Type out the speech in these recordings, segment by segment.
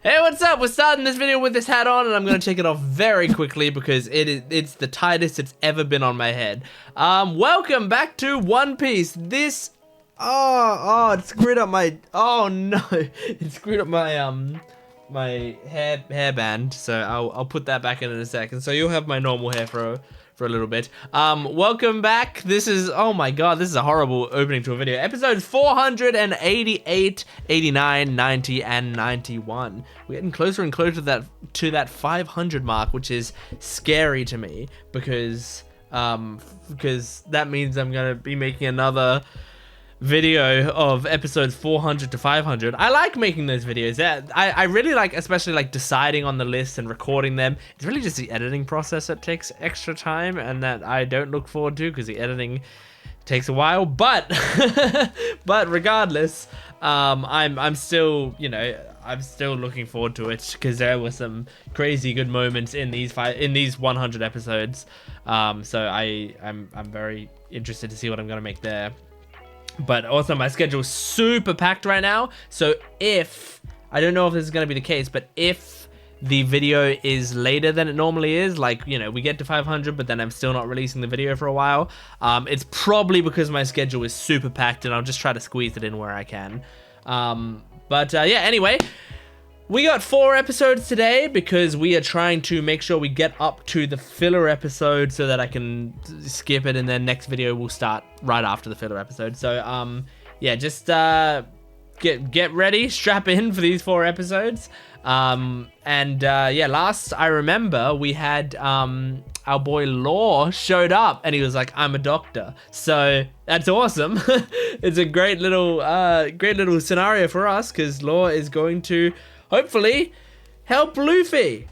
Hey, what's up? We're starting this video with this hat on, and I'm gonna take it off very quickly because it's the tightest it's ever been on my head. Welcome back to One Piece. This it screwed up my it screwed up my my hairband. So I'll put that back in a second. So you'll have my normal hair for a little bit. Welcome back. This is, oh my god, this is a horrible opening to a video. Episodes 488, 89, 90, and 91. We're getting closer and closer to that 500 mark, which is scary to me because that means I'm gonna be making another video of episodes 400 to 500. I like making those videos. I really like, especially like deciding on the list and recording them. It's really just the editing process that takes extra time and that I don't look forward to because the editing takes a while. But but regardless, I'm still, you know, I'm still looking forward to it because there were some crazy good moments in these 100 episodes. So I'm very interested to see what I'm gonna make there. But also my schedule's super packed right now, so if, I don't know if this is going to be the case, but if the video is later than it normally is, like, you know, we get to 500 but then I'm still not releasing the video for a while, it's probably because my schedule is super packed and I'll just try to squeeze it in where I can. Yeah, anyway, we got 4 episodes today because we are trying to make sure we get up to the filler episode so that I can skip it and then next video will start right after the filler episode. So, yeah, just get ready, strap in for these 4 episodes. Yeah, last I remember we had our boy Law showed up and he was like, I'm a doctor. So that's awesome. It's a great little scenario for us because Law is going to hopefully help Luffy.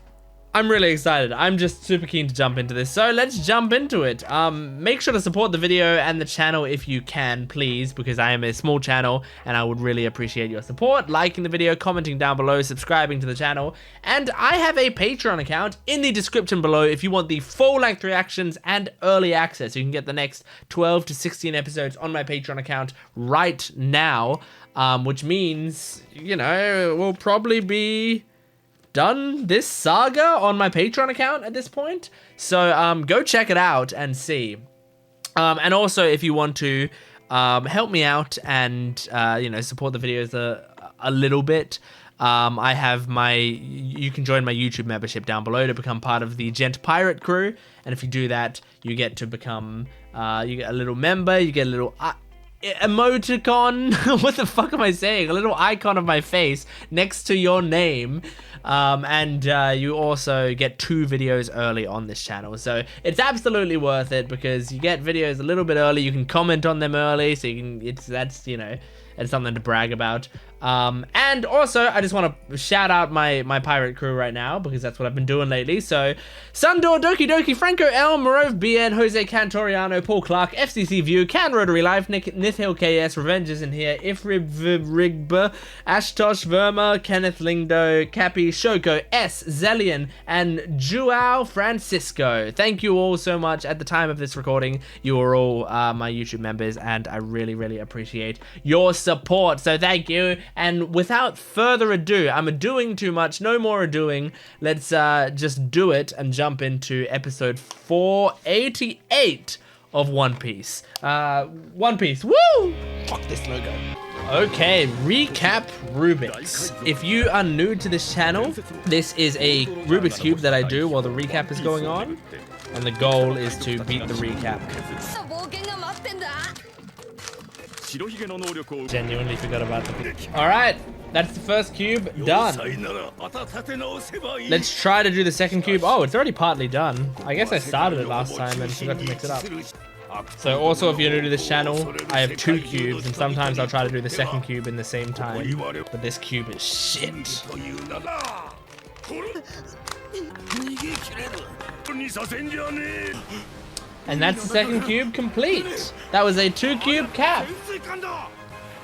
I'm really excited. I'm just super keen to jump into this. So let's jump into it. Make sure to support the video and the channel if you can, please, because I am a small channel and I would really appreciate your support. Liking the video, commenting down below, subscribing to the channel. And I have a Patreon account in the description below if you want the full-length reactions and early access. You can get the next 12 to 16 episodes on my Patreon account right now. Which means, you know, we'll probably be done this saga on my Patreon account at this point. So go check it out and see. And also, if you want to help me out and you know, support the videos a little bit, I have you can join my YouTube membership down below to become part of the Gent Pirate crew. And if you do that, you get to become you get a little member, you get a little emoticon. What the fuck am I saying? A little icon of my face next to your name. And you also get 2 videos early on this channel. So it's absolutely worth it because you get videos a little bit early. You can comment on them early, so you can, that's, you know, it's something to brag about. And also, I just want to shout out my pirate crew right now because that's what I've been doing lately. So, Sundor, Doki Doki, Franco L, Morove, BN, Jose Cantoriano, Paul Clark, FCC View, Can Rotary Life, Nithil KS, Revenge is in here, Ifrib Rigba, Ashtosh Verma, Kenneth Lingdo, Cappy, Shoko, S, Zellian, and Joao Francisco. Thank you all so much. At the time of this recording, you are all my YouTube members, and I really, really appreciate your support. So thank you. And without further ado, I'm doing too much, no more doing. Let's just do it and jump into episode 488 of One Piece. One Piece, woo! Fuck this logo. Okay, recap Rubik's. If you are new to this channel, this is a Rubik's Cube that I do while the recap is going on. And the goal is to beat the recap. Genuinely forgot about the... Alright, that's the first cube done. Let's try to do the second cube. Oh, it's already partly done. I guess I started it last time and forgot to mix it up. So also, if you're new to this channel, I have 2 cubes and sometimes I'll try to do the second cube in the same time. But this cube is shit. And that's the second cube complete. That was a 2 cube cap.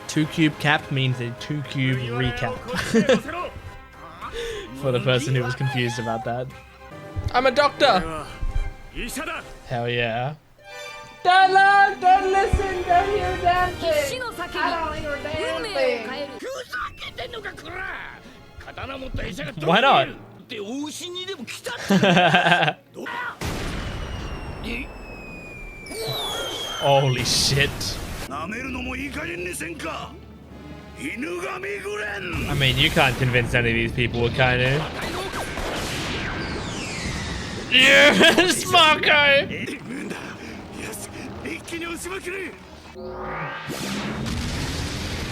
2 cube cap means a 2 cube recap. For the person who was confused about that. I'm a doctor. Hell yeah. Don't look, don't listen, don't hear a damn thing. I don't hear a damn thing. Why not? Holy shit. I mean, you can't convince any of these people, akainu. Yes, Marco!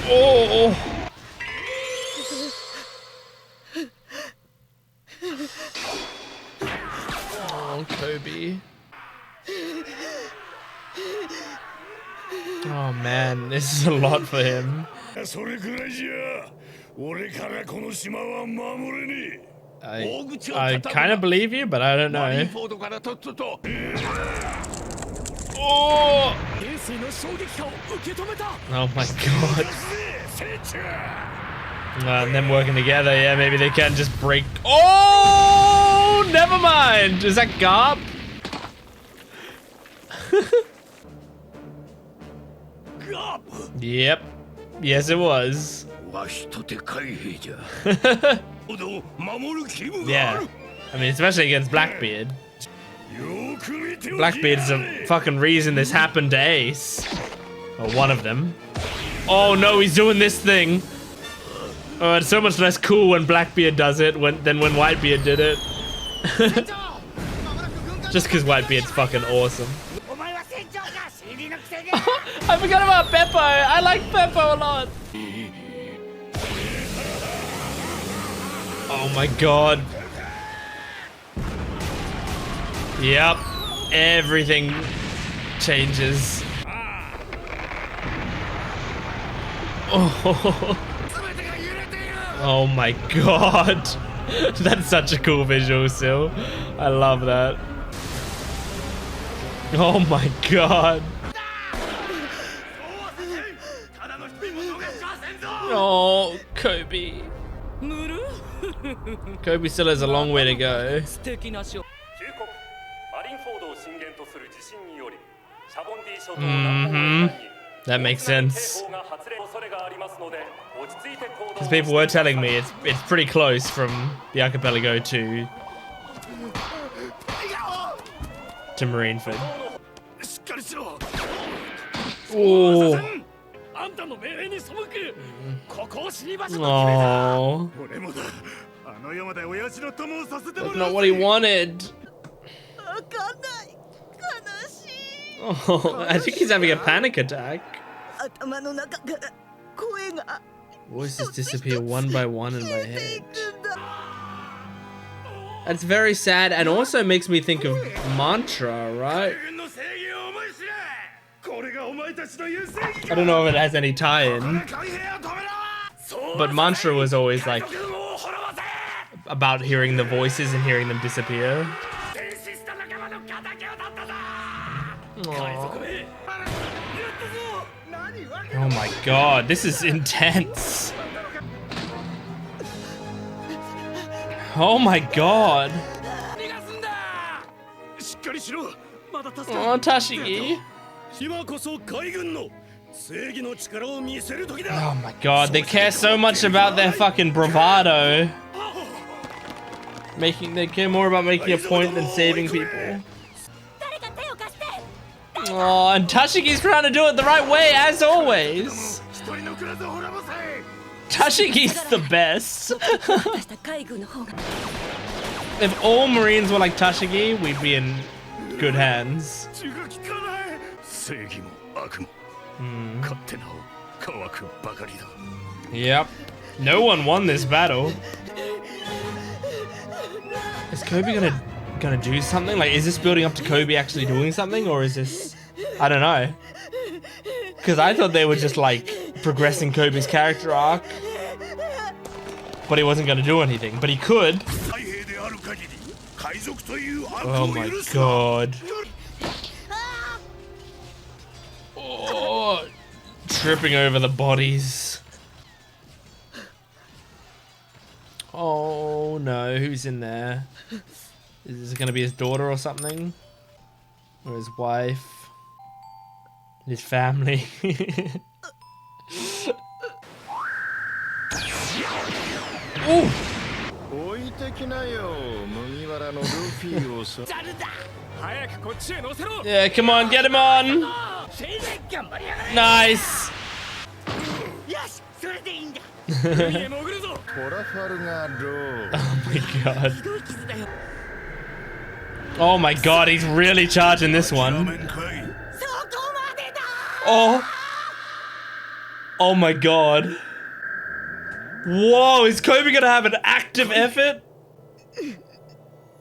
Oh! Oh, Kobe. Oh man, this is a lot for him. I kind of believe you, but I don't know. Oh! Oh my god. And them working together, yeah, maybe they can just break. Oh! Never mind! Is that Garp? Yep. Yes, it was. Yeah. I mean, especially against Blackbeard. Blackbeard's the fucking reason this happened to Ace. Or one of them. Oh no, he's doing this thing. Oh, it's so much less cool when Blackbeard does it than when Whitebeard did it. Just because Whitebeard's fucking awesome. I forgot about Beppo. I like Beppo a lot. Oh my god. Yep. Everything changes. Oh. Oh my god. That's such a cool visual still. I love that. Oh my god. Oh, Kobe. Kobe still has a long way to go. That makes sense. Because people were telling me it's pretty close from the archipelago to Marineford. Oh. Oh. That's not what he wanted. Oh, I think he's having a panic attack. Voices disappear one by one in my head. That's very sad and also makes me think of Mantra, right? I don't know if it has any tie-in, but Mantra was always like about hearing the voices and hearing them disappear. Aww. Oh my god, this is intense. Oh my god. Oh, Tashigi. Oh my god, they care so much about their fucking bravado. They care more about making a point than saving people. Oh, and Tashigi's trying to do it the right way, as always. Tashigi's the best. If all Marines were like Tashigi, we'd be in good hands. Yep. No one won this battle. Is Kobe gonna do something? Like, is this building up to Kobe actually doing something, or is this... I don't know. Because I thought they were just like progressing Kobe's character arc, but he wasn't gonna do anything. But he could. Oh my god. Oh, tripping over the bodies. Oh no, who's in there? Is it gonna be his daughter or something? Or his wife? His family? Ooh! Yeah, come on, get him on. Nice. Oh my god, he's really charging this one. Oh my god. Whoa, is Kobe gonna have an active effort?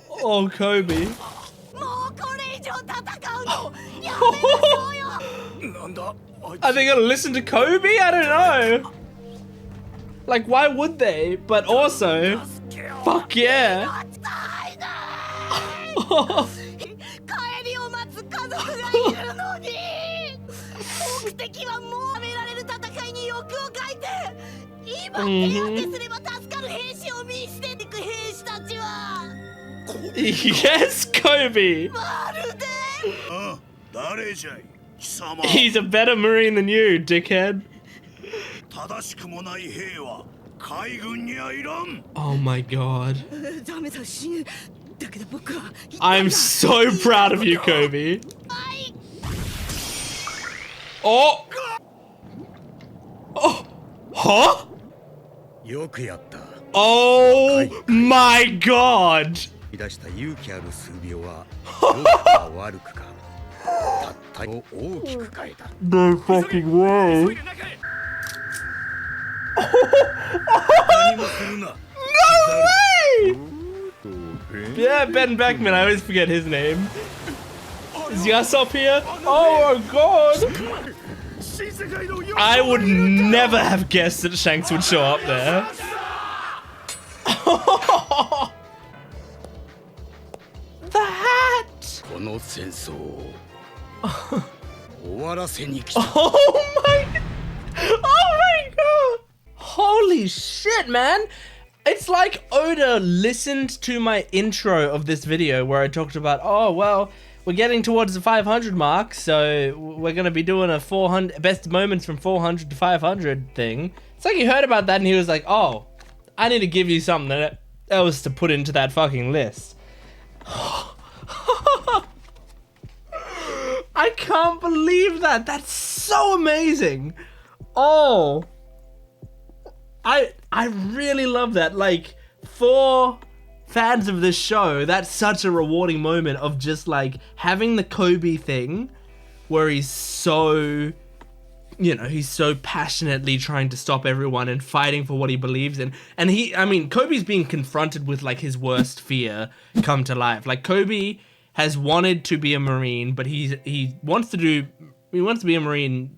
Oh, Kobe. Are they gonna listen to Kobe? I don't know. Like, why would they? But also, fuck yeah. Yes, Kobe. He's a better Marine than you, dickhead. Oh my god. I'm so proud of you, Kobe. Oh! Oh! Huh? Oh my god! No fucking way. No way! Yeah, Ben Beckman, I always forget his name. Is Usopp here? Oh my god! I would never have guessed that Shanks would show up there. The hat! Oh my god! Holy shit, man! It's like Oda listened to my intro of this video where I talked about, oh, well, we're getting towards the 500 mark, so we're gonna be doing a 400 best moments from 400 to 500 thing. It's like he heard about that and he was like, oh, I need to give you something else to put into that fucking list. I can't believe that. That's so amazing. Oh, I really love that. Like, for fans of this show, that's such a rewarding moment of just like having the Kobe thing where he's so, you know, he's so passionately trying to stop everyone and fighting for what he believes in. And I mean, Kobe's being confronted with like his worst fear come to life. Like, Kobe has wanted to be a Marine, but he wants to be a Marine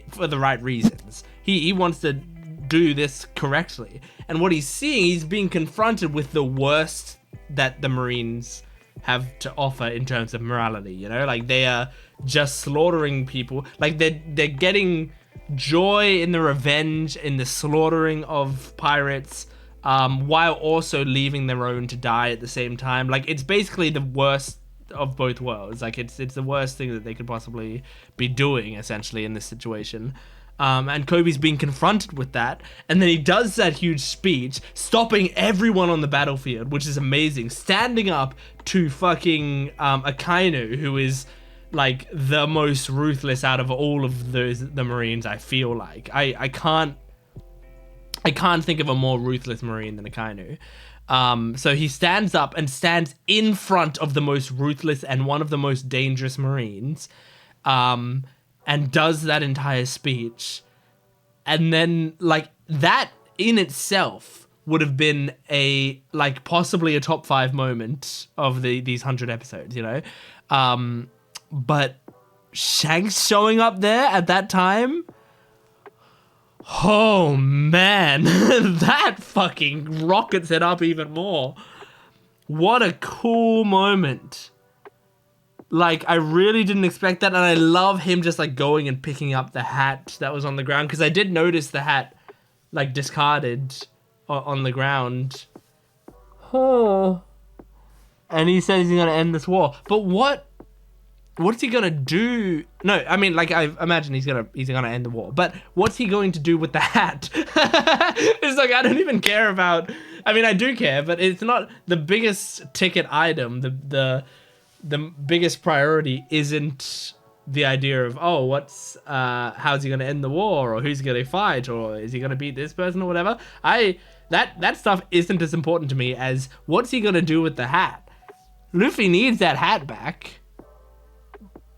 for the right reasons. He wants to do this correctly. And what he's seeing, he's being confronted with the worst that the Marines have to offer in terms of morality, you know? Like, they are just slaughtering people. Like, they're getting joy in the revenge, in the slaughtering of pirates, while also leaving their own to die at the same time. Like, it's basically the worst of both worlds. Like, it's the worst thing that they could possibly be doing, essentially, in this situation. And Kobe's being confronted with that, and then he does that huge speech, stopping everyone on the battlefield, which is amazing, standing up to fucking Akainu, who is like the most ruthless out of all of the Marines. I feel like I can't think of a more ruthless Marine than Akainu. So he stands up and stands in front of the most ruthless and one of the most dangerous Marines, and does that entire speech. And then, like, that in itself would have been possibly a top 5 moment of these 100 episodes, you know? But Shanks showing up there at that time, oh man, that fucking rockets it up even more. What a cool moment. Like, I really didn't expect that, and I love him just, like, going and picking up the hat that was on the ground, because I did notice the hat, like, discarded on the ground. Oh. And he says he's gonna end this war. But what what's he gonna do? No, I mean, like, I imagine he's gonna end the war, but what's he going to do with the hat? It's like, I don't even care about, I mean, I do care, but it's not the biggest ticket item. The biggest priority isn't the idea of, oh, what's how's he gonna end the war, or who's he gonna fight, or is he gonna beat this person or whatever. That stuff isn't as important to me as what's he gonna do with the hat. Luffy needs that hat back.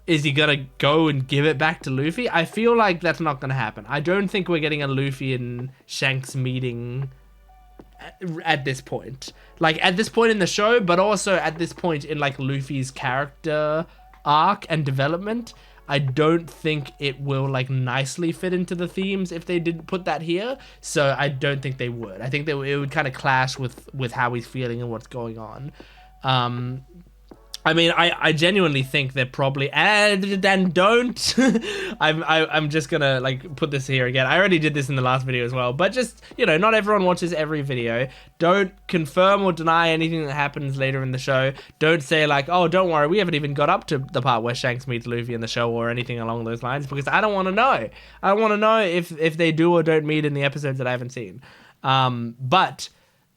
Is he gonna go and give it back to Luffy? I feel like that's not gonna happen. I don't think we're getting a Luffy and Shanks meeting at this point. Like, at this point in the show, but also at this point in, like, Luffy's character arc and development. I don't think it will, like, nicely fit into the themes if they did put that here. So I don't think they would. I think it would kind of clash with how he's feeling and what's going on. I mean, I genuinely think they're probably, and don't. I'm just gonna, like, put this here again. I already did this in the last video as well, but just, you know, not everyone watches every video. Don't confirm or deny anything that happens later in the show. Don't say, like, oh, don't worry, we haven't even got up to the part where Shanks meets Luffy in the show or anything along those lines, because I don't want to know. I don't want to know if they do or don't meet in the episodes that I haven't seen. But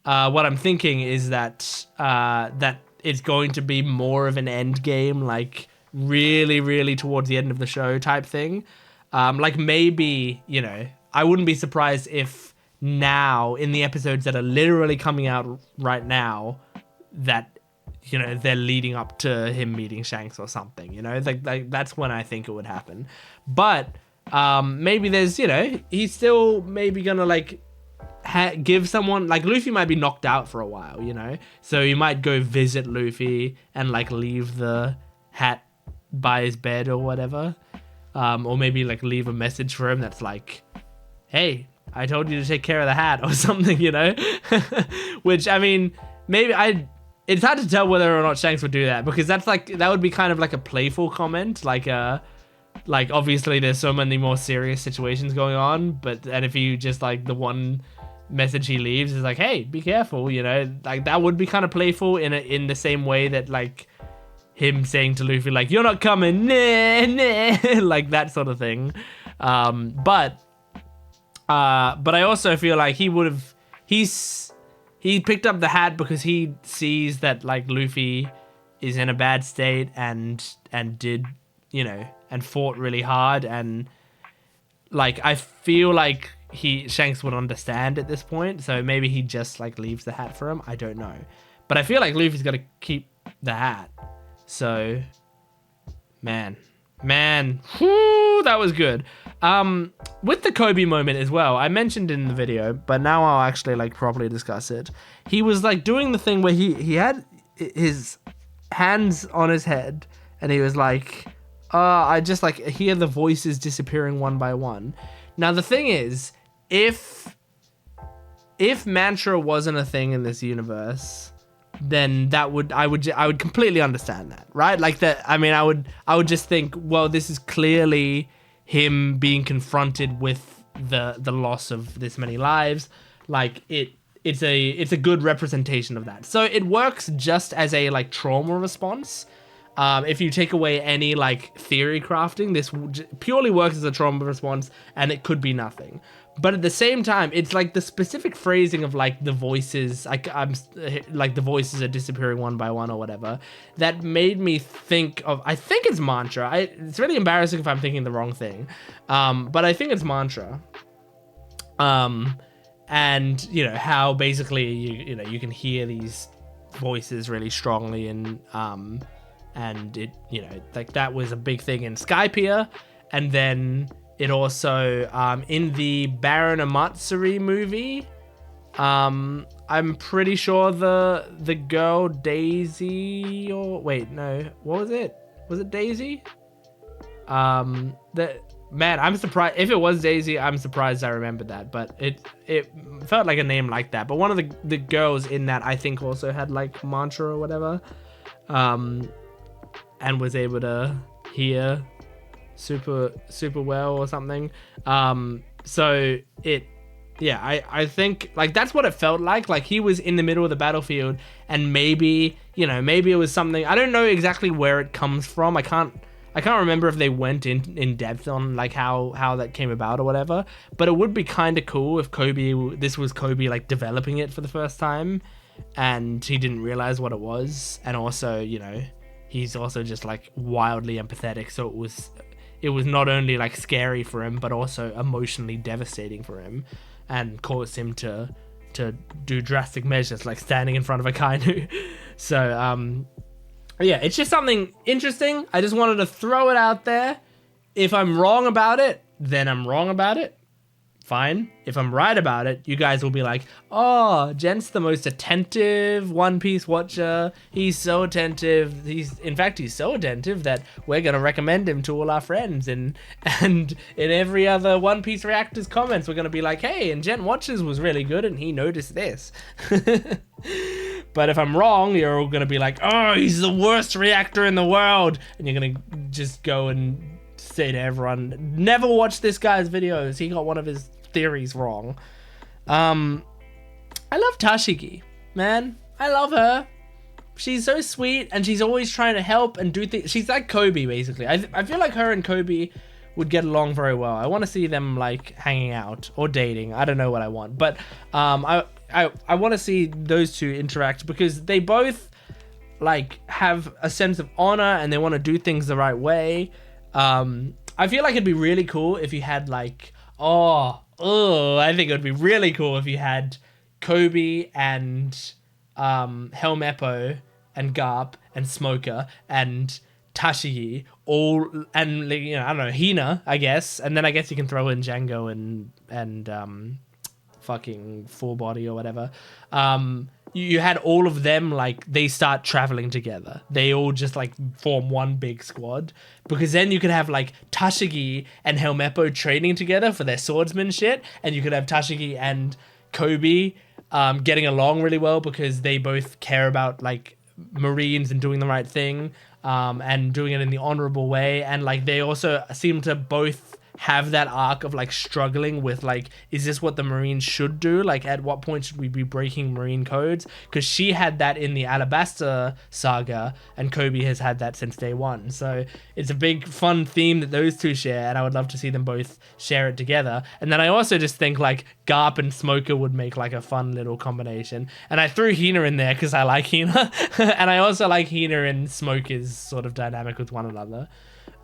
what I'm thinking is that it's going to be more of an end game, like really, really towards the end of the show type thing. Like, maybe, you know, I wouldn't be surprised if now in the episodes that are literally coming out right now, that, you know, they're leading up to him meeting Shanks or something, you know, like that's when I think it would happen. But maybe there's, you know, he's still maybe gonna, like, give someone, like, Luffy might be knocked out for a while, you know, so he might go visit Luffy and, like, leave the hat by his bed or whatever, or maybe, like, leave a message for him that's like, hey, I told you to take care of the hat or something, you know. Which, I mean, maybe it's hard to tell whether or not Shanks would do that, because that's like, that would be kind of like a playful comment, like obviously there's so many more serious situations going on, and if you just, like, the one message he leaves is like, hey, be careful, you know, like, that would be kind of playful in the same way that, like, him saying to Luffy, like, you're not coming, nah, nah, like that sort of thing. But I also feel like he picked up the hat because he sees that, like, Luffy is in a bad state and did, you know, and fought really hard, and, like, I feel like Shanks would understand at this point, so maybe he just, like, leaves the hat for him. I don't know, but I feel like Luffy's got to keep the hat. So, man, whew, that was good. With the Kobe moment as well, I mentioned in the video, but now I'll actually, like, properly discuss it. He was, like, doing the thing where he had his hands on his head, and he was like, I just, like, hear the voices disappearing one by one. Now, the thing is, if mantra wasn't a thing in this universe, then I would completely understand that, right? Like, that, I mean, I would just think, well, this is clearly him being confronted with the loss of this many lives. Like, it's a good representation of that. So it works just as a, like, trauma response. If you take away any, like, theory crafting, this purely works as a trauma response, and it could be nothing. But at the same time, it's, like, the specific phrasing of, like, the voices, like, the voices are disappearing one by one or whatever, that made me think of, I think it's mantra. It's really embarrassing if I'm thinking the wrong thing. But I think it's mantra. And, you know, how basically, you know, you can hear these voices really strongly, and it, you know, like, that was a big thing in Skypiea, and then it also, in the Baron Amatsuri movie, I'm pretty sure the girl Daisy, or wait, no, what was it? Was it Daisy? Man, I'm surprised. If it was Daisy, I'm surprised I remembered that, but it felt like a name like that. But one of the girls in that, I think, also had, like, mantra or whatever, and was able to hear super well or something. So I think, like, that's what it felt like he was in the middle of the battlefield, and maybe, you know, maybe it was something, I don't know exactly where it comes from. I can't I can't remember if they went in depth on like how that came about or whatever, but it would be kind of cool if this was Kobe like developing it for the first time and he didn't realize what it was, and also, you know, he's also just like wildly empathetic, so it was not only like scary for him but also emotionally devastating for him and caused him to do drastic measures like standing in front of akainu. So yeah, it's just something interesting. I just wanted to throw it out there. If I'm wrong about it, then I'm wrong about it. Fine. If I'm right about it, you guys will be like, oh, Gent's the most attentive One Piece watcher. He's so attentive. In fact, he's so attentive that we're going to recommend him to all our friends. And in every other One Piece reactor's comments, we're going to be like, hey, and Gent Watches was really good and he noticed this. But if I'm wrong, you're all going to be like, oh, he's the worst reactor in the world. And you're going to just go and say to everyone, never watch this guy's videos. He got one of his theories wrong. I love Tashigi, man. I love her. She's so sweet and she's always trying to help and do things. She's like Kobe, basically. I feel like her and Kobe would get along very well. I want to see them like hanging out or dating. I don't know what I want, but I want to see those two interact because they both like have a sense of honor and they want to do things the right way. I feel like it'd be really cool if you had like, I think it would be really cool if you had Kobe and Helmeppo and Garp and Smoker and Tashigi all, and you know, I don't know, Hina, I guess, and then I guess you can throw in Django and fucking Full Body or whatever. You had all of them, like, they start traveling together. They all just, like, form one big squad. Because then you could have, like, Tashigi and Helmeppo training together for their swordsman shit. And you could have Tashigi and Kobe getting along really well because they both care about, like, Marines and doing the right thing. And doing it in the honorable way. And, like, they also seem to both have that arc of like struggling with like, is this what the Marines should do? Like, at what point should we be breaking Marine codes? Because she had that in the Alabasta saga and Kobe has had that since day one. So it's a big fun theme that those two share, and I would love to see them both share it together. And then I also just think like Garp and Smoker would make like a fun little combination. And I threw Hina in there because I like Hina. And I also like Hina and Smoker's sort of dynamic with one another.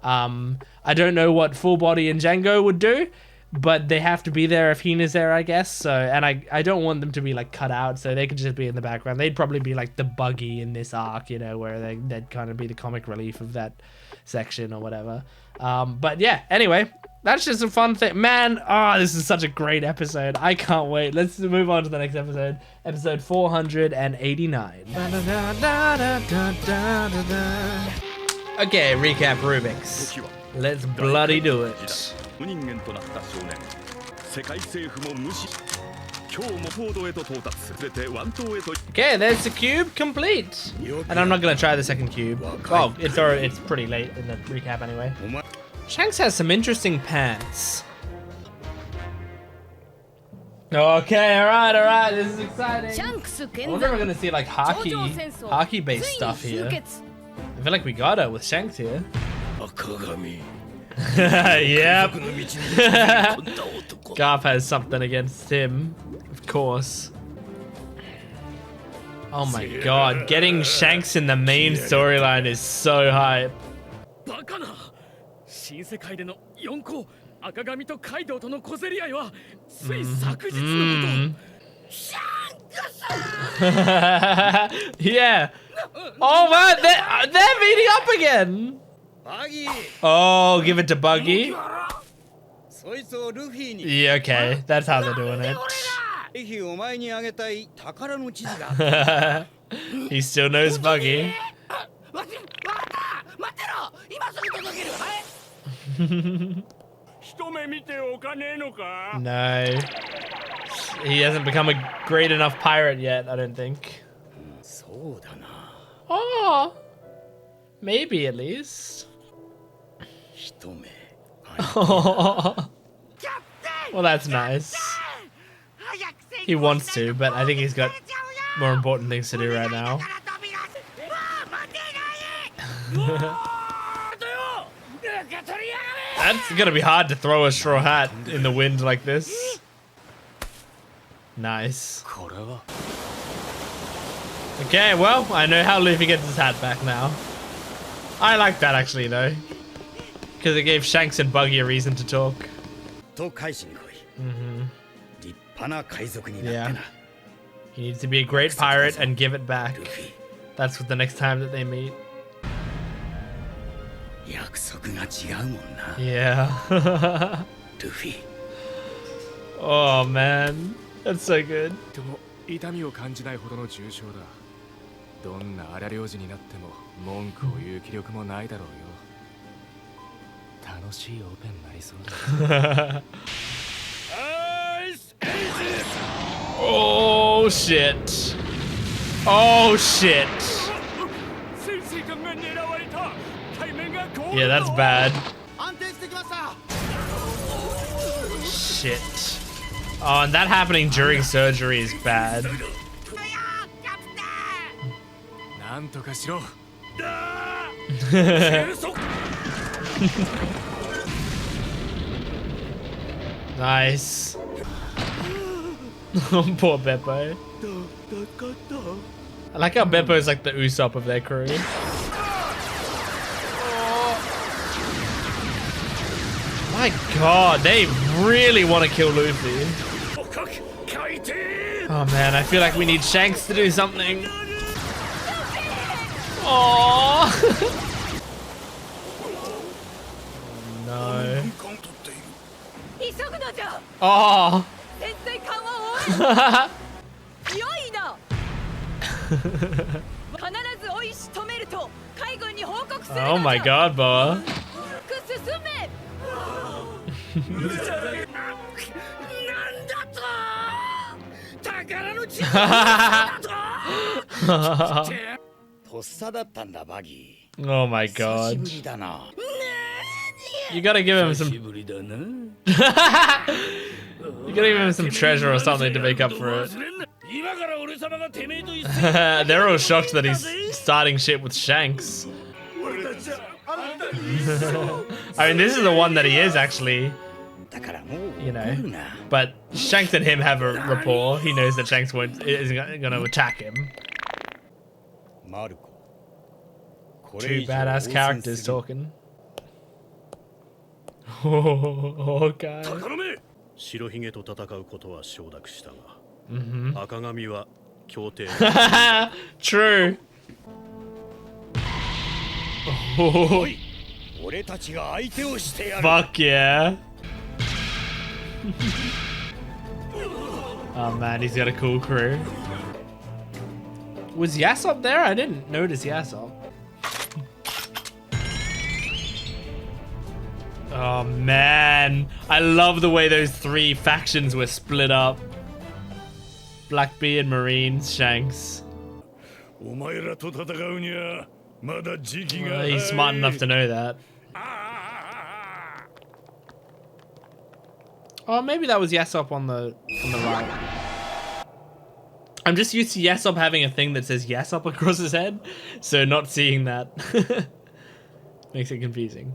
I don't know what Full Body and Django would do, but they have to be there if Hina's there, I guess. So, and I don't want them to be like cut out, so they could just be in the background. They'd probably be like the buggy in this arc, you know, where they'd kind of be the comic relief of that section or whatever. But yeah, anyway, that's just a fun thing. Man, this is such a great episode. I can't wait. Let's move on to the next episode. Episode 489. Okay, recap Rubik's. Let's bloody do it. Okay, there's the cube complete. And I'm not gonna try the second cube. Oh, it's pretty late in the recap anyway. Shanks has some interesting pants. Okay, alright, this is exciting. I wonder if we're gonna see like hockey-based stuff here. I feel like we got it with Shanks here. Yep. Garp has something against him, of course. Oh my god, getting Shanks in the main storyline is so hype. Yeah. Oh man, they're meeting up again. Oh, give it to Buggy. Yeah, okay, that's how they're doing it. He still knows Buggy. No. He hasn't become a great enough pirate yet, I don't think. Oh, maybe at least. Oh. Well, that's nice. He wants to, but I think he's got more important things to do right now. That's gonna be hard to throw a straw hat in the wind like this. Nice. Okay, well, I know how Luffy gets his hat back now. I like that actually though, because it gave Shanks and Buggy a reason to talk. Yeah. He needs to be a great pirate and give it back. That's what the next time that they meet. Yeah. Oh man, that's so good. Oh shit. Oh shit. Yeah, that's bad. Shit. Oh, and that happening during surgery is bad. Nice. Poor Beppo. I like how Beppo is like the Usopp of their crew. My god, they really want to kill Luffy. Oh man, I feel like we need Shanks to do something. Oh no. Oh. Oh my god, Boa. Oh my god. You gotta give him some you gotta give him some treasure or something to make up for it. They're all shocked that he's starting shit with Shanks. I mean, this is the one that he is actually, you know. But Shanks and him have a rapport. He knows that Shanks isn't going to attack him. Two badass characters talking. Oh, God. True. Oh. Fuck yeah. Oh man, he's got a cool crew. Was Usopp there? I didn't notice Usopp. Oh man, I love the way those three factions were split up. Blackbeard, Marines, Shanks. He's smart enough to know that. Oh, maybe that was Usopp on the right. I'm just used to Usopp having a thing that says Usopp across his head, so not seeing that makes it confusing.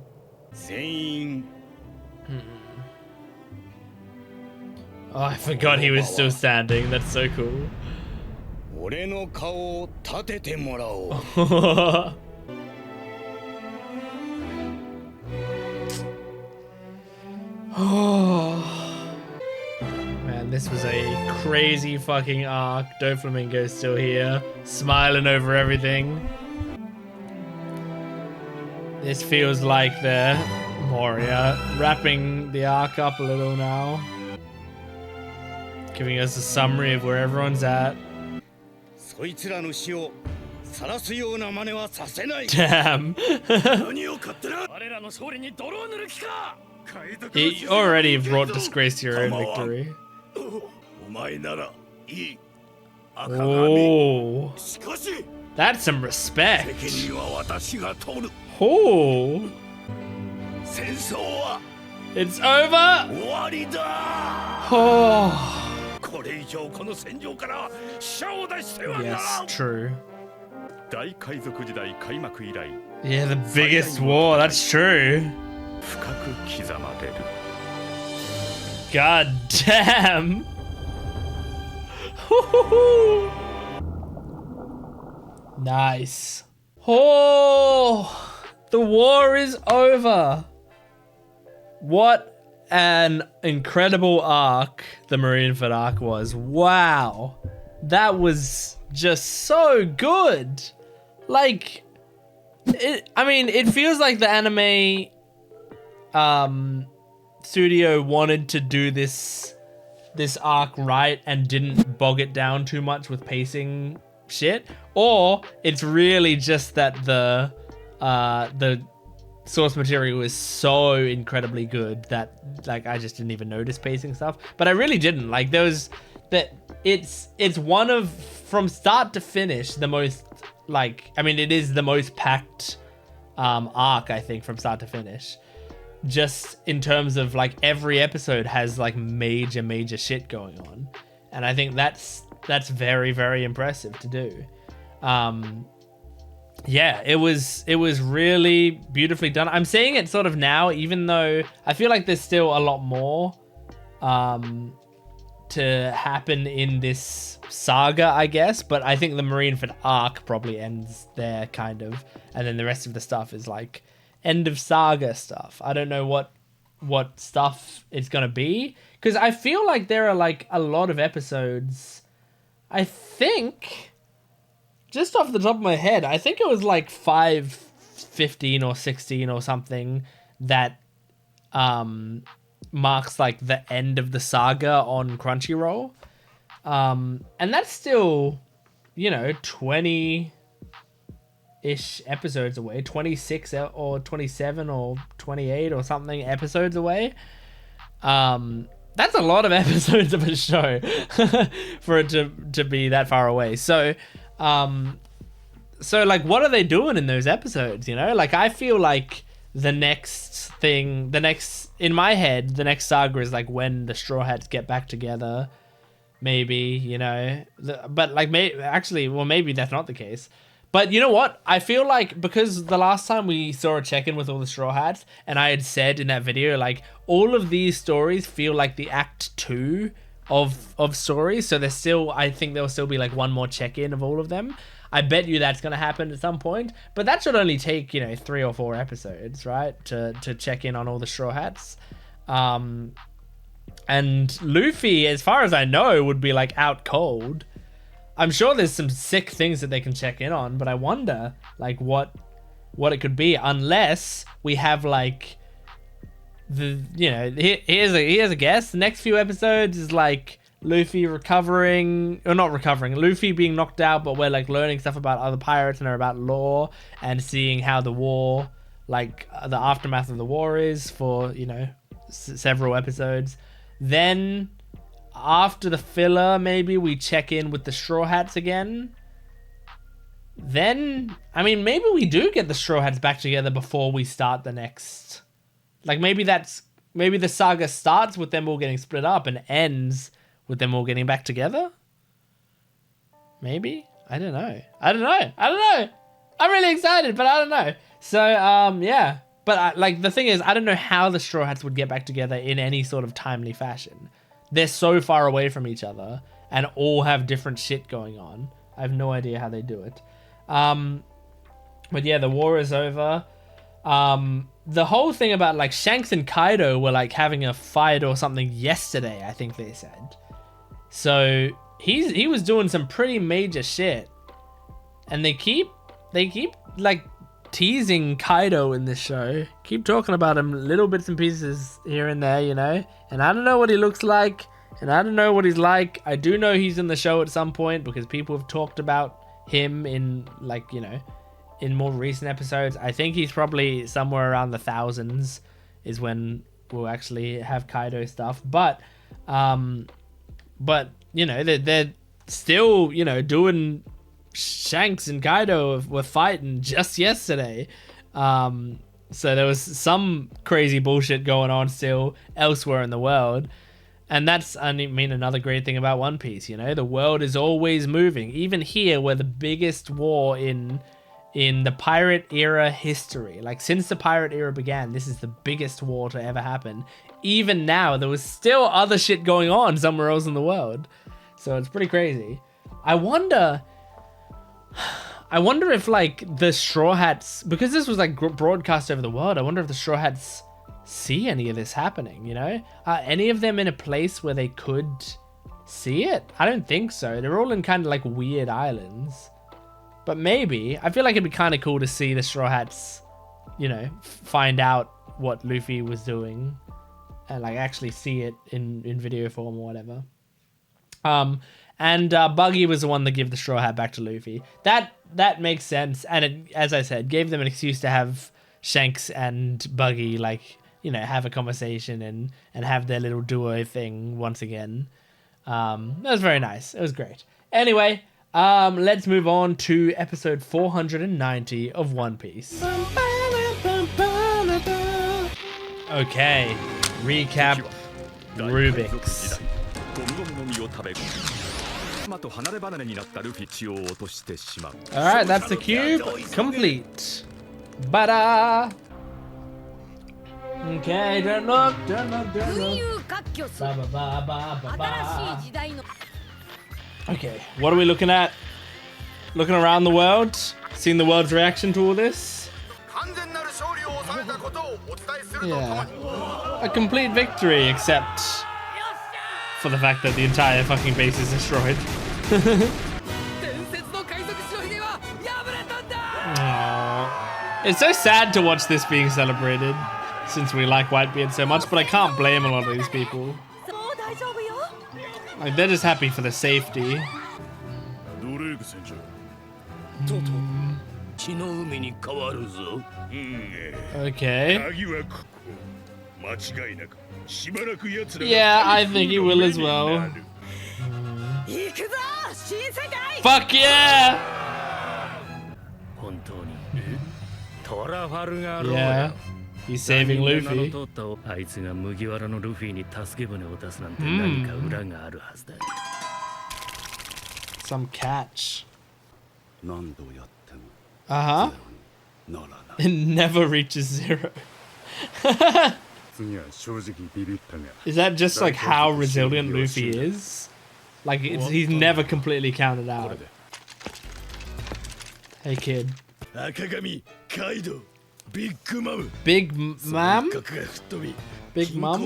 Oh, I forgot he was still standing. That's so cool. Oh man, this was a crazy fucking arc. Doflamingo's still here, smiling over everything. This feels like the Moria wrapping the arc up a little now, giving us a summary of where everyone's at. Damn. He already brought disgrace to your own victory. Oh, that's some respect. Oh, it's over. Oh. Yes, true. Yeah, the biggest war, that's true. God damn. Nice. Oh, the war is over. What an incredible arc the Marineford arc was. Wow. That was just so good. Like, I mean, it feels like the anime studio wanted to do this arc right and didn't bog it down too much with pacing shit, or it's really just that the source material is so incredibly good that like I just didn't even notice pacing stuff. But I really didn't. Like there was that it's one of, from start to finish, the most, like, I mean, it is the most packed arc, I think, from start to finish. Just in terms of like every episode has like major shit going on, and I think that's very impressive to do. Yeah, it was really beautifully done. I'm saying it sort of now, even though I feel like there's still a lot more to happen in this saga, I guess. But I think the Marineford arc probably ends there, kind of, and then the rest of the stuff is like end of saga stuff. I don't know what stuff it's gonna be, because I feel like there are like a lot of episodes. I think, just off the top of my head, I think it was like 5:15 or 16 or something that marks like the end of the saga on Crunchyroll. And that's still, you know, 20-ish episodes away, 26 or 27 or 28 or something episodes away. That's a lot of episodes of a show for it to be that far away. So like, what are they doing in those episodes? You know, like I feel like in my head, the next saga is like when the Straw Hats get back together, maybe, you know, but like maybe that's not the case. But you know what? I feel like, because the last time we saw a check-in with all the Straw Hats, and I had said in that video, like, all of these stories feel like the act 2 of stories. So there's still, I think there'll still be like one more check-in of all of them. I bet you that's going to happen at some point. But that should only take, you know, 3 or 4 episodes, right? To check in on all the Straw Hats. And Luffy, as far as I know, would be like out cold. I'm sure there's some sick things that they can check in on, but I wonder like what it could be, unless we have like here's a guess. The next few episodes is like Luffy Luffy being knocked out, but we're like learning stuff about other pirates and about lore and seeing how the war, like the aftermath of the war is for, you know, several episodes. Then after the filler, maybe we check in with the Straw Hats again. Then, I mean, maybe we do get the Straw Hats back together before we start the next. Like, maybe the saga starts with them all getting split up and ends with them all getting back together? Maybe? I don't know. I'm really excited, but I don't know. So, yeah. But, like, the thing is, I don't know how the Straw Hats would get back together in any sort of timely fashion. They're so far away from each other and all have different shit going on. I have no idea how they do it. But yeah, the war is over. The whole thing about like Shanks and Kaido were like having a fight or something yesterday, I think they said. So he was doing some pretty major shit. And they keep like teasing Kaido in this show. Keep talking about him, little bits and pieces here and there, you know. And I don't know what he looks like, and I don't know what he's like. I do know he's in the show at some point because people have talked about him in, like, you know, in more recent episodes. I think he's probably somewhere around the thousands is when we'll actually have Kaido stuff. But you know, they're still, you know, doing. Shanks and Kaido were fighting just yesterday. So there was some crazy bullshit going on still elsewhere in the world. And that's, I mean, another great thing about One Piece, you know? The world is always moving. Even here, where the biggest war in in the pirate era history. Like, since the pirate era began, this is the biggest war to ever happen. Even now, there was still other shit going on somewhere else in the world. So it's pretty crazy. I wonder if, like, the Straw Hats, because this was, like, broadcast over the world, I wonder if the Straw Hats see any of this happening, you know? Are any of them in a place where they could see it? I don't think so. They're all in kind of, like, weird islands. But maybe. I feel like it'd be kind of cool to see the Straw Hats, you know, find out what Luffy was doing and, like, actually see it in video form or whatever. And Buggy was the one that gave the straw hat back to Luffy. That makes sense, and it, as I said, gave them an excuse to have Shanks and Buggy, like, you know, have a conversation and have their little duo thing once again. That was very nice. It was great. Anyway, let's move on to episode 490 of One Piece. Okay, recap Rubik's. Alright, that's the cube complete. Bada! Okay, don't look. Ba, ba, ba, ba, ba, ba. Okay, what are we looking at? Looking around the world? Seeing the world's reaction to all this? Yeah. A complete victory, except for the fact that the entire fucking base is destroyed. It's so sad to watch this being celebrated, since we like Whitebeard so much, but I can't blame a lot of these people. Like, they're just happy for the safety. Okay. Yeah, I think he will as well. Fuck yeah! Yeah, he's saving Luffy. Some catch. Uh-huh. It never reaches 0. Is that just like how resilient Luffy is? Like, he's never completely counted out. Hey kid. Big Mom? Big Mom?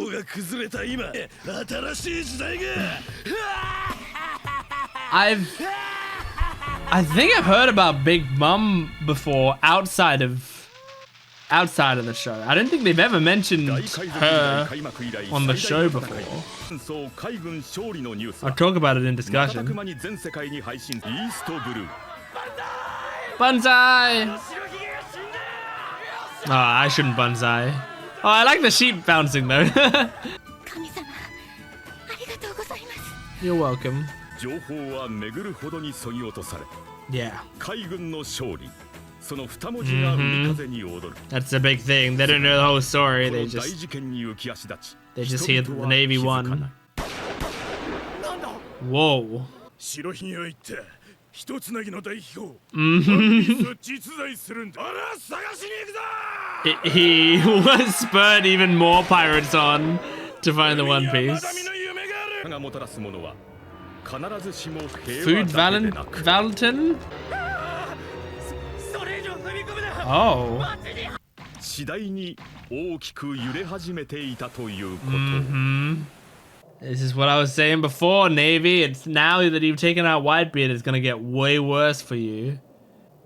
I think I've heard about Big Mom before outside of the show. I don't think they've ever mentioned her on the show before. I'll talk about it in discussion. Banzai! Oh, I shouldn't banzai. Oh, I like the sheep bouncing though. You're welcome. Yeah. That's the big thing. They don't know the whole story. They just hear the Navy won. Whoa. He was spurred even more pirates on to find the One Piece. Food Valentin? Oh. This is what I was saying before, Navy. It's now that you've taken out Whitebeard, it's gonna get way worse for you.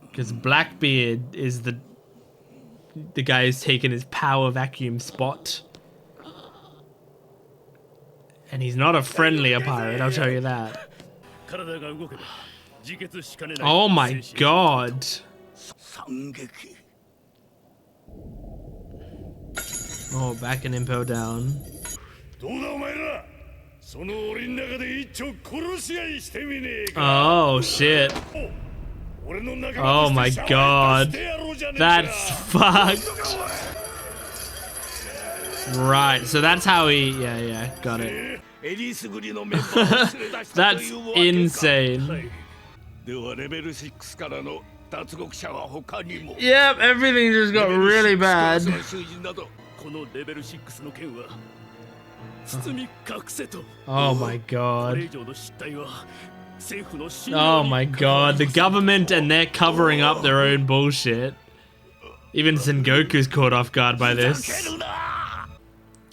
Because Blackbeard is the guy who's taken his power vacuum spot. And he's not a friendlier pirate, I'll tell you that. Oh my god. Oh, back and impel down. Oh shit. Oh my god. That's fucked. Right, so that's how he... Yeah, got it. That's insane. Yep, everything just got really bad. Oh my god. Oh my god, the government, and they're covering up their own bullshit. Even Sengoku's caught off guard by this.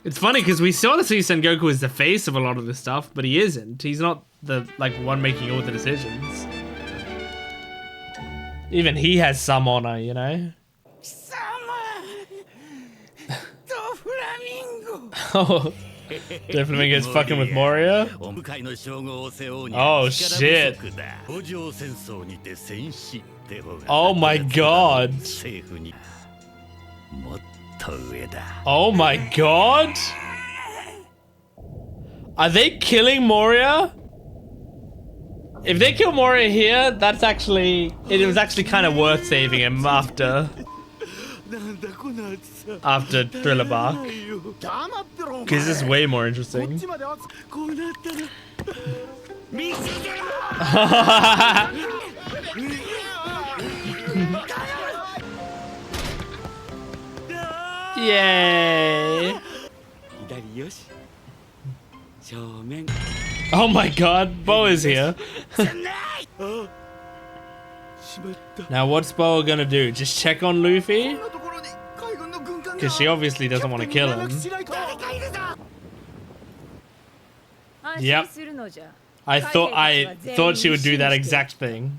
It's funny because we sort of see Sengoku as the face of a lot of this stuff, but he isn't. He's not the one making all the decisions. Even he has some honor, you know? Oh, Doflamingo's fucking with Moria? Oh shit. Oh my god. Oh my god. Are they killing Moria? If they kill Moria here, that's actually... It was actually kind of worth saving him after Thriller Bark. Because this is way more interesting. Yay! Oh my god, Bo is here. Now what's Bo gonna do? Just check on Luffy? Because she obviously doesn't want to kill him. Yep. I thought she would do that exact thing.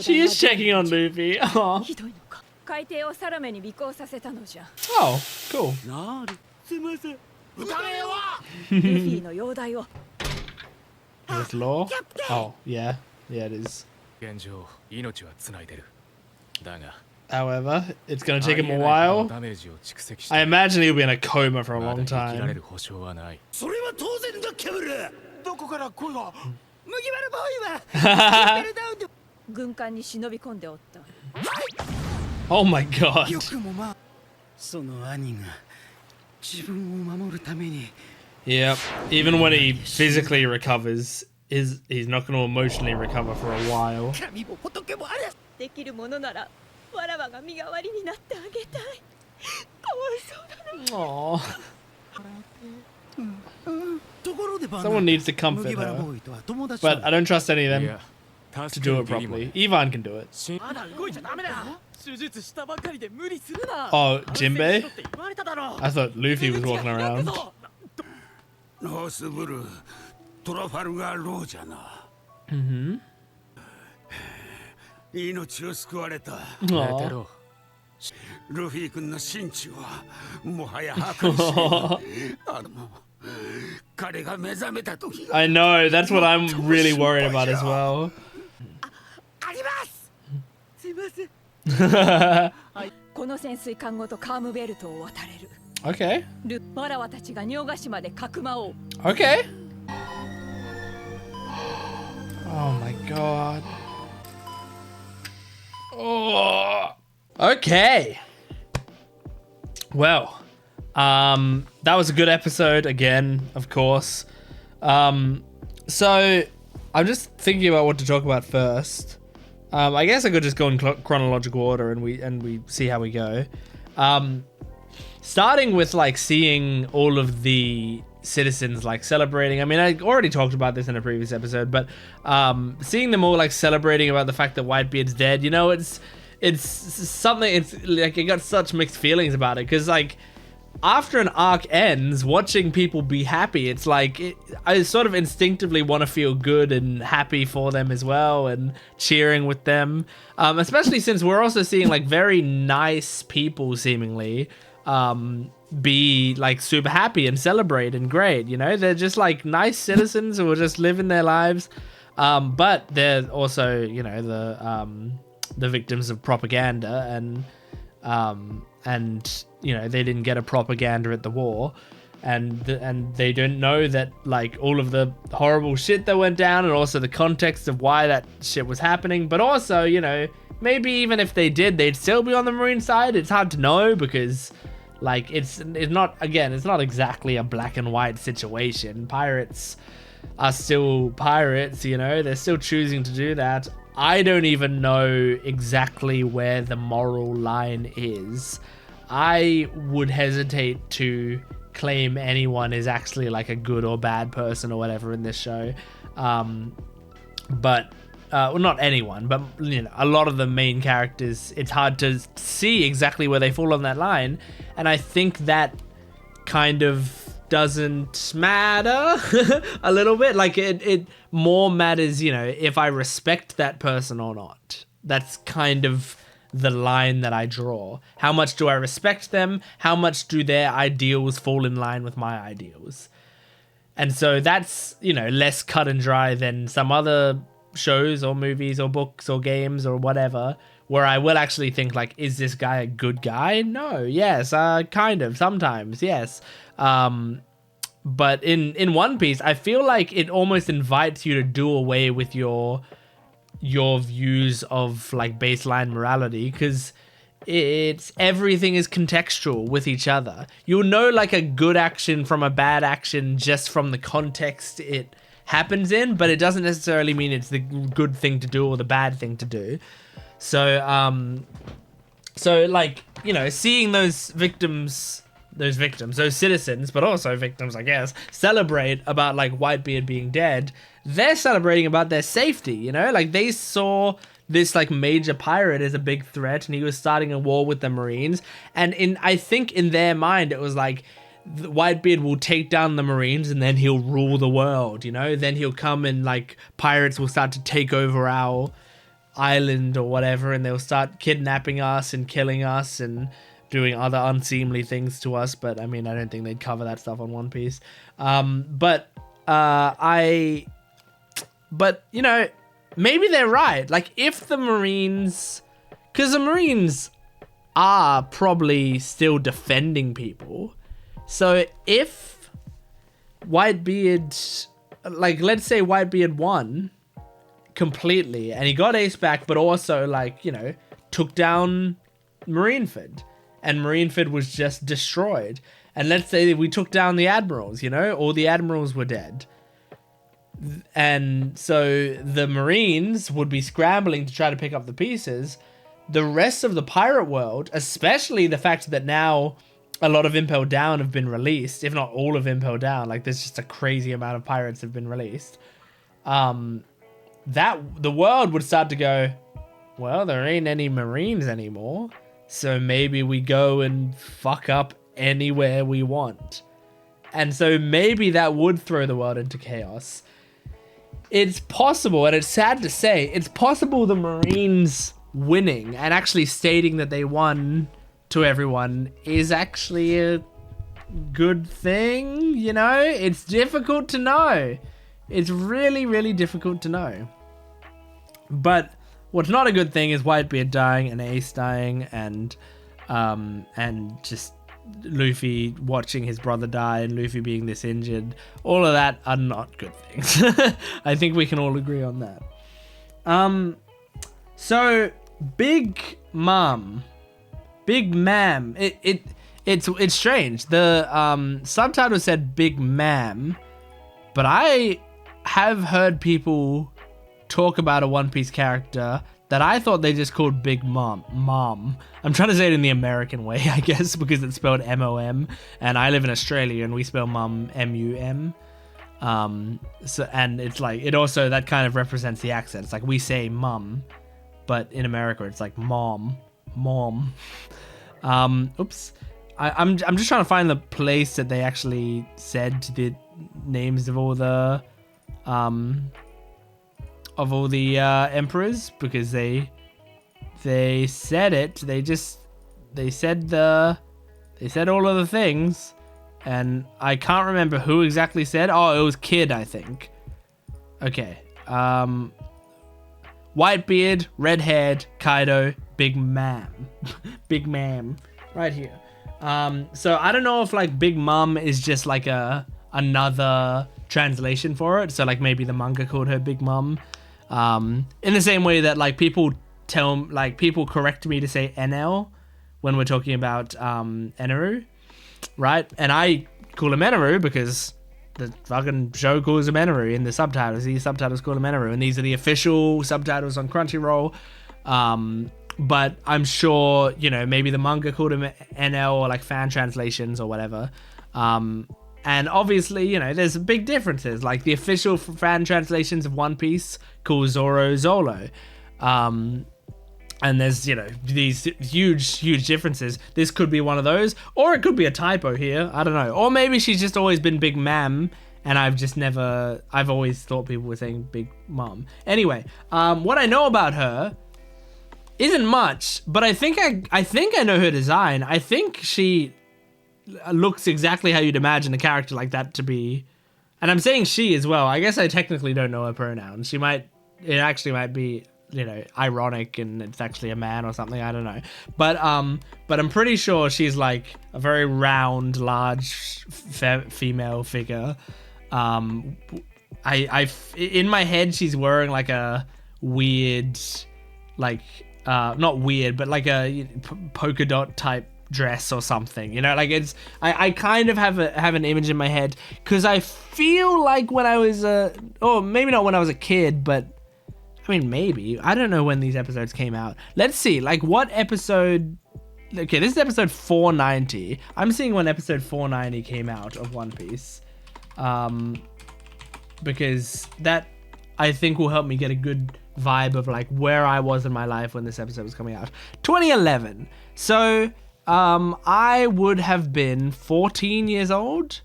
She is checking on Luffy. Aww. Oh, cool. This law? Oh, yeah. Yeah, it is. However, it's going to take him a while. I imagine he'll be in a coma for a long time. Oh my god. Yep, even when he physically recovers, he's not going to emotionally recover for a while. Aww. Someone needs to comfort her, but I don't trust any of them to do it properly. Ivan can do it. Oh, Jinbei? I thought Luffy was walking around. Mm-hmm. I know, that's what I'm really worried about as well. Okay. Okay. Oh my god. Oh. Okay. Well, that was a good episode again, of course. So I'm just thinking about what to talk about first. I guess I could just go in chronological order and we see how we go. Starting with like seeing all of the citizens like celebrating. I mean, I already talked about this in a previous episode, but seeing them all like celebrating about the fact that Whitebeard's dead, you know, it's something. It's like I got such mixed feelings about it because like after an arc ends, watching people be happy, it's like I sort of instinctively want to feel good and happy for them as well and cheering with them, especially since we're also seeing like very nice people seemingly be like super happy and celebrate and great, you know, they're just like nice citizens who are just living their lives, but they're also, you know, the victims of propaganda and you know, they didn't get a propaganda at the war, and they didn't know that like all of the horrible shit that went down and also the context of why that shit was happening. But also, you know, maybe even if they did, they'd still be on the marine side. It's hard to know because like it's not exactly a black and white situation. Pirates are still pirates, you know, they're still choosing to do that. I don't even know exactly where the moral line is. I would hesitate to claim anyone is actually like a good or bad person or whatever in this show. But well, not anyone, but you know, a lot of the main characters, it's hard to see exactly where they fall on that line. And I think that kind of doesn't matter a little bit. Like it more matters, you know, if I respect that person or not. That's kind of the line that I draw. How much do I respect them? How much do their ideals fall in line with my ideals? And so that's, you know, less cut and dry than some other shows or movies or books or games or whatever, where I will actually think like, is this guy a good guy? No, yes, kind of, sometimes, yes. But in One Piece, I feel like it almost invites you to do away with your views of like baseline morality, because everything is contextual with each other. You'll know like a good action from a bad action just from the context it happens in, but it doesn't necessarily mean it's the good thing to do or the bad thing to do. So like, you know, seeing those citizens, but also victims, I guess, celebrate about like Whitebeard being dead, they're celebrating about their safety, you know? Like they saw this like major pirate as a big threat and he was starting a war with the Marines. And I think in their mind, it was like, Whitebeard will take down the Marines and then he'll rule the world, you know? Then he'll come and like pirates will start to take over our island or whatever, and they'll start kidnapping us and killing us and doing other unseemly things to us. But I mean, I don't think they'd cover that stuff on One Piece. But you know, maybe they're right. Like if the Marines, because the Marines are probably still defending people. So if Whitebeard, like let's say Whitebeard won completely and he got Ace back, but also like, you know, took down Marineford and Marineford was just destroyed. And let's say we took down the admirals, you know, all the admirals were dead. And so the Marines would be scrambling to try to pick up the pieces. The rest of the pirate world, especially the fact that now a lot of Impel Down have been released, if not all of Impel Down, like there's just a crazy amount of pirates have been released. That the world would start to go, well, there ain't any Marines anymore, so maybe we go and fuck up anywhere we want. And so maybe that would throw the world into chaos. It's possible, and it's sad to say, it's possible the Marines winning and actually stating that they won to everyone is actually a good thing, you know? It's difficult to know. It's really, really difficult to know. But what's not a good thing is Whitebeard dying and Ace dying and just Luffy watching his brother die and Luffy being this injured. All of that are not good things. I think we can all agree on that. So Big Mom, Big Mam. It's strange. The subtitle said Big Mam, but I have heard people talk about a One Piece character that I thought they just called Big Mom. I'm trying to say it in the American way, I guess, because it's spelled M-O-M, and I live in Australia and we spell mum M-U-M. So, and it's like, it also, that kind of represents the accent. It's like we say mum, but in America it's like mom. Oops. I'm just trying to find the place that they actually said the names of all the emperors, because they said it. They said all of the things, and I can't remember who exactly said. Oh, it was Kid, I think. Okay. Whitebeard, red-haired, Kaido, Big Mam. Big Mam. Right here. So I don't know if like Big Mum is just like another translation for it. So like maybe the manga called her Big Mum. In the same way that like people correct me to say NL when we're talking about Eneru, right? And I call him Eneru because the fucking show calls him Eneru in the subtitles. These subtitles call him Eneru, and these are the official subtitles on Crunchyroll. But I'm sure, you know, maybe the manga called him NL, or like fan translations or whatever. And obviously, you know, there's big differences. Like the official fan translations of One Piece call Zoro Zolo. And there's, you know, these huge differences. This could be one of those, or it could be a typo here. I don't know. Or maybe she's just always been Big Mam, and I've always thought people were saying Big Mom. Anyway, what I know about her isn't much, but I think I know her design. I think she looks exactly how you'd imagine a character like that to be. And I'm saying she as well. I guess I technically don't know her pronouns. It actually might be, you know, ironic and it's actually a man or something. I don't know. But I'm pretty sure she's like a very round, large female figure. In my head, she's wearing like a weird, like, not weird, but like a polka dot type dress or something, you know, like it's I kind of have an image in my head, because I feel like when I was or maybe not when I was a kid, but I mean maybe, I don't know when these episodes came out. Let's see, like what episode. Okay, this is episode 490. I'm seeing when episode 490 came out of One Piece, because that I think will help me get a good vibe of like where I was in my life when this episode was coming out. 2011. So I would have been 14 years old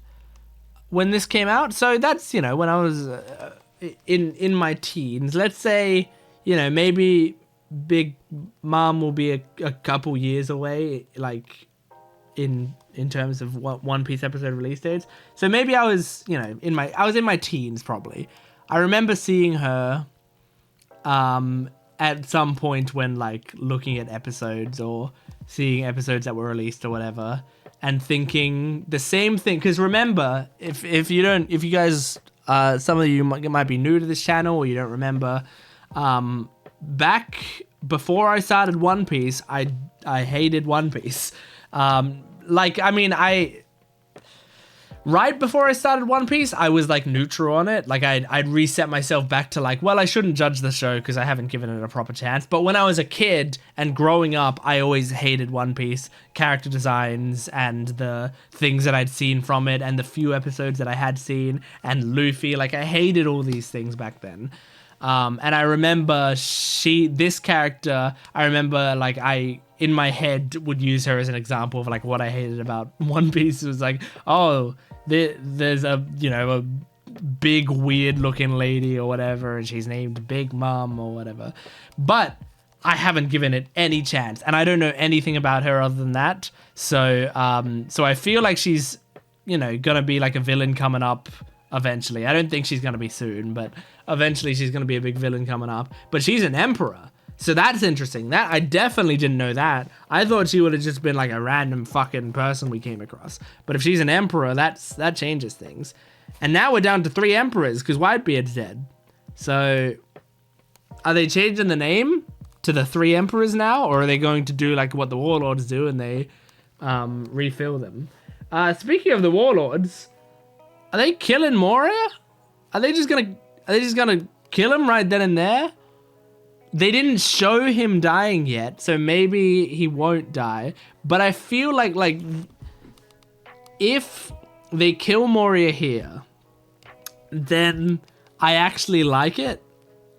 when this came out. So that's, you know, when I was in my teens. Let's say, you know, maybe Big Mom will be a couple years away, like in terms of One Piece episode release dates. So maybe I was, you know, I was in my teens probably. I remember seeing her at some point when like looking at episodes or seeing episodes that were released or whatever, and thinking the same thing. Because remember, if you guys, some of you might be new to this channel or you don't remember, back before I started One Piece, I hated One Piece. Like, I mean, right before I started One Piece, I was like neutral on it. Like I'd reset myself back to like, well, I shouldn't judge the show because I haven't given it a proper chance. But when I was a kid and growing up, I always hated One Piece character designs and the things that I'd seen from it and the few episodes that I had seen, and Luffy. Like I hated all these things back then. And I remember this character, I remember like in my head would use her as an example of like what I hated about One Piece. It was like, oh, there's a, you know, a big weird looking lady or whatever, and she's named Big Mom or whatever. But I haven't given it any chance, and I don't know anything about her other than that. So I feel like she's, you know, gonna be like a villain coming up eventually. I don't think she's gonna be soon, but eventually she's gonna be a big villain coming up. But she's an emperor. So that's interesting. That I definitely didn't know that. I thought she would have just been like a random fucking person we came across. But if she's an emperor, that changes things. And now we're down to 3 emperors because Whitebeard's dead. So are they changing the name to the 3 emperors now, or are they going to do like what the warlords do and they refill them? Speaking of the warlords, are they killing Moria? Are they just gonna kill him right then and there? They didn't show him dying yet, so maybe he won't die. But I feel like if they kill Moria here, then I actually like it.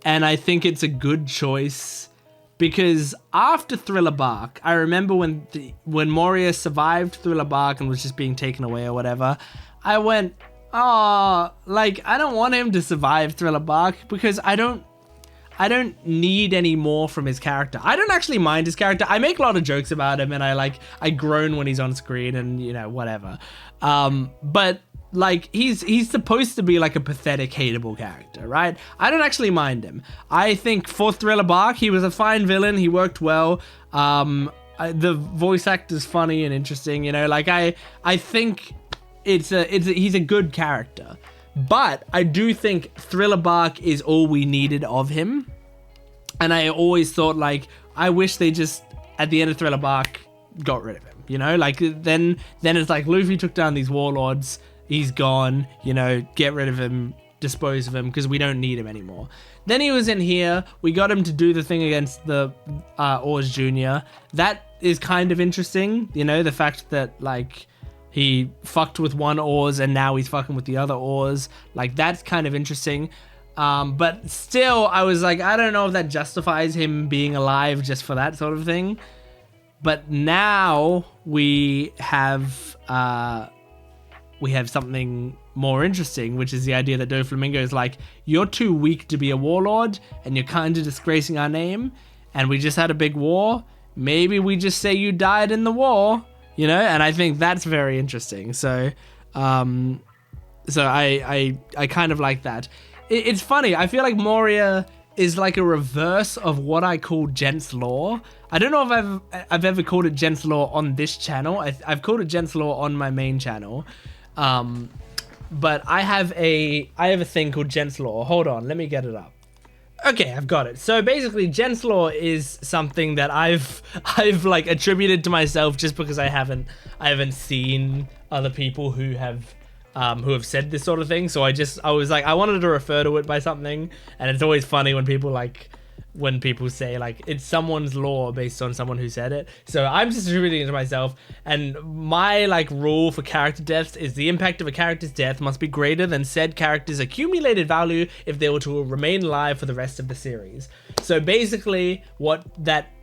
And I think it's a good choice. Because after Thriller Bark, I remember when Moria survived Thriller Bark and was just being taken away or whatever, I went, oh, like, I don't want him to survive Thriller Bark because I don't need any more from his character. I don't actually mind his character. I make a lot of jokes about him and I groan when he's on screen and, you know, whatever. But like he's supposed to be like a pathetic, hateable character, right? I don't actually mind him. I think for Thriller Bark, he was a fine villain. He worked well. The voice actor's funny and interesting, you know, like I think he's a good character. But I do think Thriller Bark is all we needed of him. And I always thought, like, I wish they just, at the end of Thriller Bark, got rid of him. You know, like, then it's like Luffy took down these warlords. he's gone, you know, get rid of him, dispose of him, because we don't need him anymore. Then he was in here, we got him to do the thing against the Oars Jr. That is kind of interesting, you know, the fact that, like, he fucked with one Oars and now he's fucking with the other Oars. Like, that's kind of interesting. But still, I was like, I don't know if that justifies him being alive just for that sort of thing. But now we have something more interesting, which is the idea that Doflamingo is like, you're too weak to be a warlord and you're kind of disgracing our name, and we just had a big war. Maybe we just say you died in the war, you know? And I think that's very interesting. So I kind of like that. It's funny, I feel like Moria is like a reverse of what I call Gent's Law. I don't know if I've ever called it Gent's Law on this channel. I've called it Gent's Law on my main channel. But I have a thing called Gent's Law. Hold on, let me get it up. Okay, I've got it. So basically, Gent's Law is something that I've like attributed to myself just because I haven't seen other people who have said this sort of thing. So I was like, I wanted to refer to it by something, and it's always funny when people say like it's someone's law based on someone who said it. So I'm just attributing it to myself, and my like rule for character deaths is the impact of a character's death must be greater than said character's accumulated value if they were to remain alive for the rest of the series. So basically what that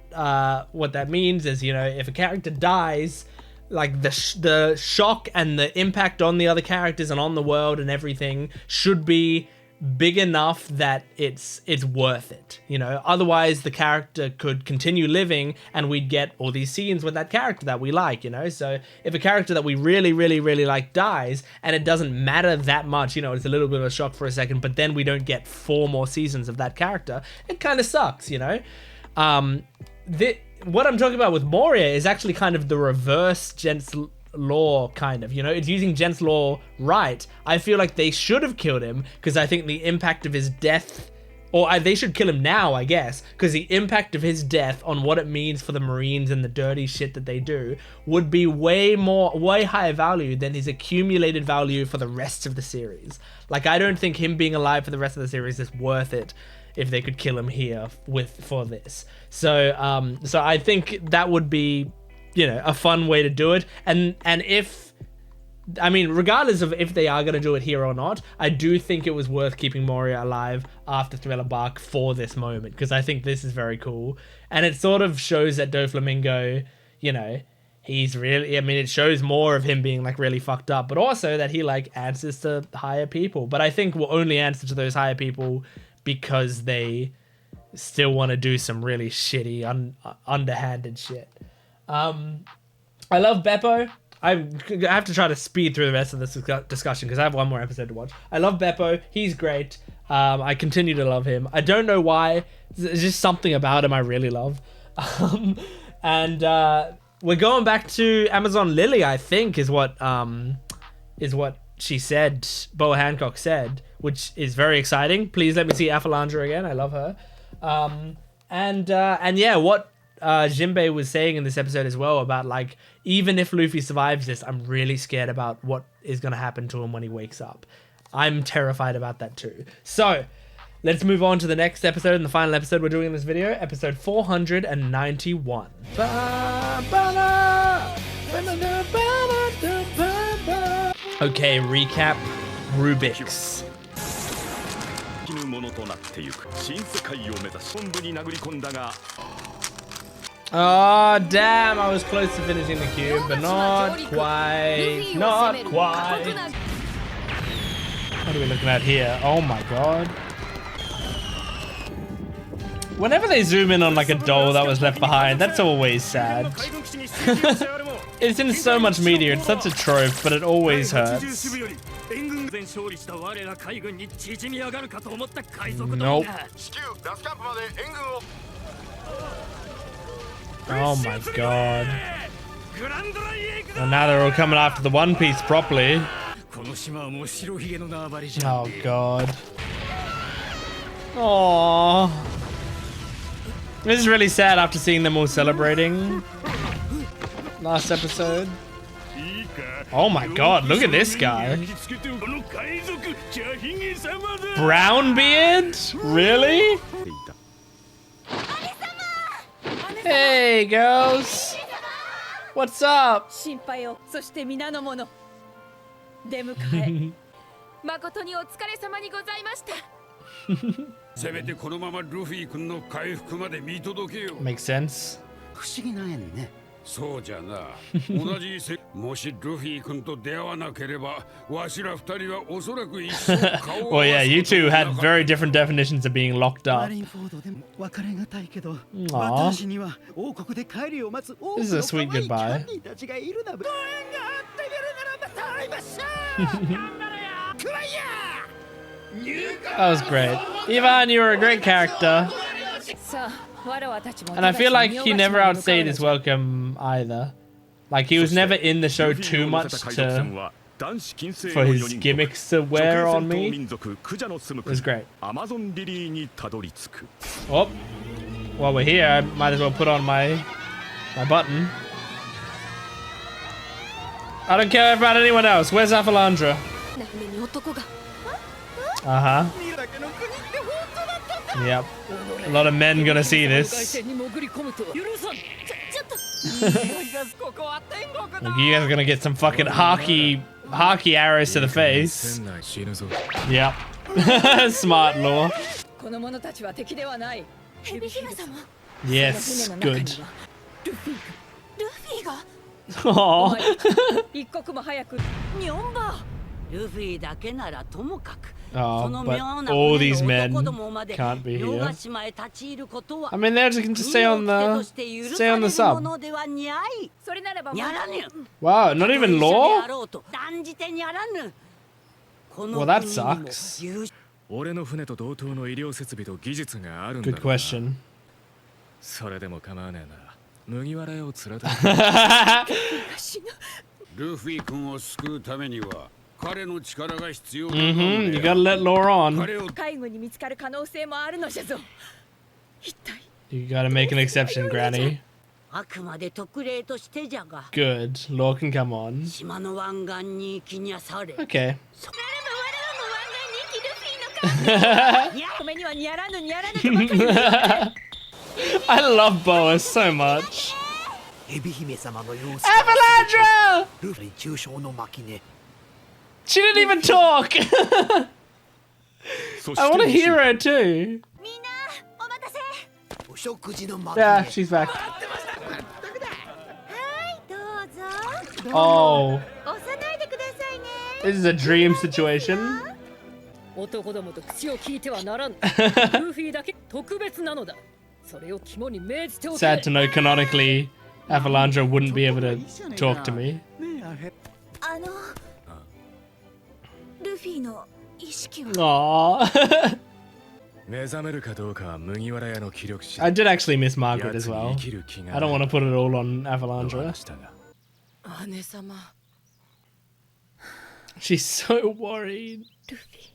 means is, you know, if a character dies, like the shock and the impact on the other characters and on the world and everything should be big enough that it's worth it, you know. Otherwise the character could continue living and we'd get all these scenes with that character that we like, you know. So if a character that we really like dies and it doesn't matter that much, you know, it's a little bit of a shock for a second, but then we don't get 4 more seasons of that character, it kind of sucks, you know. What I'm talking about with Moria is actually kind of the reverse Gent's Law, kind of, you know. It's using Gent's Law right. I feel like they should have killed him because I think the impact of his death, or they should kill him now, I guess, because the impact of his death on what it means for the Marines and the dirty shit that they do would be way higher value than his accumulated value for the rest of the series. Like, I don't think him being alive for the rest of the series is worth it if they could kill him here for this. So I think that would be, you know, a fun way to do it. And if, I mean, regardless of if they are going to do it here or not, I do think it was worth keeping Moria alive after Thriller Bark for this moment, because I think this is very cool. And it sort of shows that Doflamingo, you know, he's really, I mean, it shows more of him being like really fucked up, but also that he like answers to higher people. But I think we'll only answer to those higher people because they still want to do some really shitty, underhanded shit. I love Beppo. I have to try to speed through the rest of this discussion because I have one more episode to watch. I love Beppo. He's great. I continue to love him. I don't know why. There's just something about him I really love. And we're going back to Amazon Lily, I think, is what she said, Boa Hancock said, which is very exciting. Please let me see Afalandra again. I love her. And yeah, what Jinbei was saying in this episode as well about, like, even if Luffy survives this, I'm really scared about what is going to happen to him when he wakes up. I'm terrified about that too. So let's move on to the next episode and the final episode we're doing in this video, episode 491. Okay, recap Rubik's. Oh, damn, I was close to finishing the cube, but not quite. Not quite. What are we looking at here? Oh my god. Whenever they zoom in on like a doll that was left behind, that's always sad. It's in so much media, it's such a trope, but it always hurts. Nope. Oh my god. And now they're all coming after the One Piece properly. Oh god. Aww. This is really sad after seeing them all celebrating last episode. Oh my god, look at this guy. Brown beard? Really? Hey, girls. What's up? 心配をそして皆の者出迎え誠にお疲れ様にございましたせめてこのままルフィ君の回復まで見届けよう Makes sense. 不思議な縁ね。そうじゃな同じもしルフィ君と出会わなければわしら二人はおそらく一生顔を Well, yeah, you two had very different definitions of being locked マ up. リンフォードでも別れがたいけど、 Aw. 私には王国で帰りを待つ多く This is a の sweet 可愛いキ goodbye. ャンディーたちがいるな。ご縁があってみるならまた会いましょう。頑張れよ。クライヤー。 That was great. Ivan, you were a great character. さあ我々たちも And I feel like he never outstayed his welcome either. Like, he was never in the show too much for his gimmicks to wear on me. It was great. Oh, while we're here, I might as well put on my button. I don't care about anyone else. Where's Avalandra? Uh-huh. Yep. A lot of men gonna see this. Like, you guys are gonna get some fucking hockey arrows to the face. Yep. Smart law. Yes, good. Aww. 一刻も早く日本馬ルフィだけならともかく Oh, but all these men can't be here. I mean, they can just stay on the sub. Wow, not even law? Well, that sucks. Good question. ルフィ君を救うためには彼の力が必要だ Mm-hmm, you gotta let law on. 海軍に見つかる可能性もあるのじゃぞ一体 You gotta make an exception, Granny. あくまで特例としてじゃが Good. Law can come on. 島の湾岸に行きにゃされ Okay. お目にはにゃらぬにゃらぬとばかり言う I love Boa so much. エビ姫様の様子 Avalandra! ルフィ中傷の巻ね。 She didn't even talk! I want to hear her too. みんなお待たせお食事の巻 Yeah, ね。 she's back. はいどうぞ Oh, 押さないでくださいね this is a dream situation. 男どもと口を聞いてはならんルフィだけ特別なのだそれを肝に銘じておけ Sad to know canonically, Avalandra wouldn't be able to talk to me. あのルフィの意識は Aww. I did actually miss Margaret as well. I don't want to put it all on Avalandra. 姉様 She's so worried. ルフィ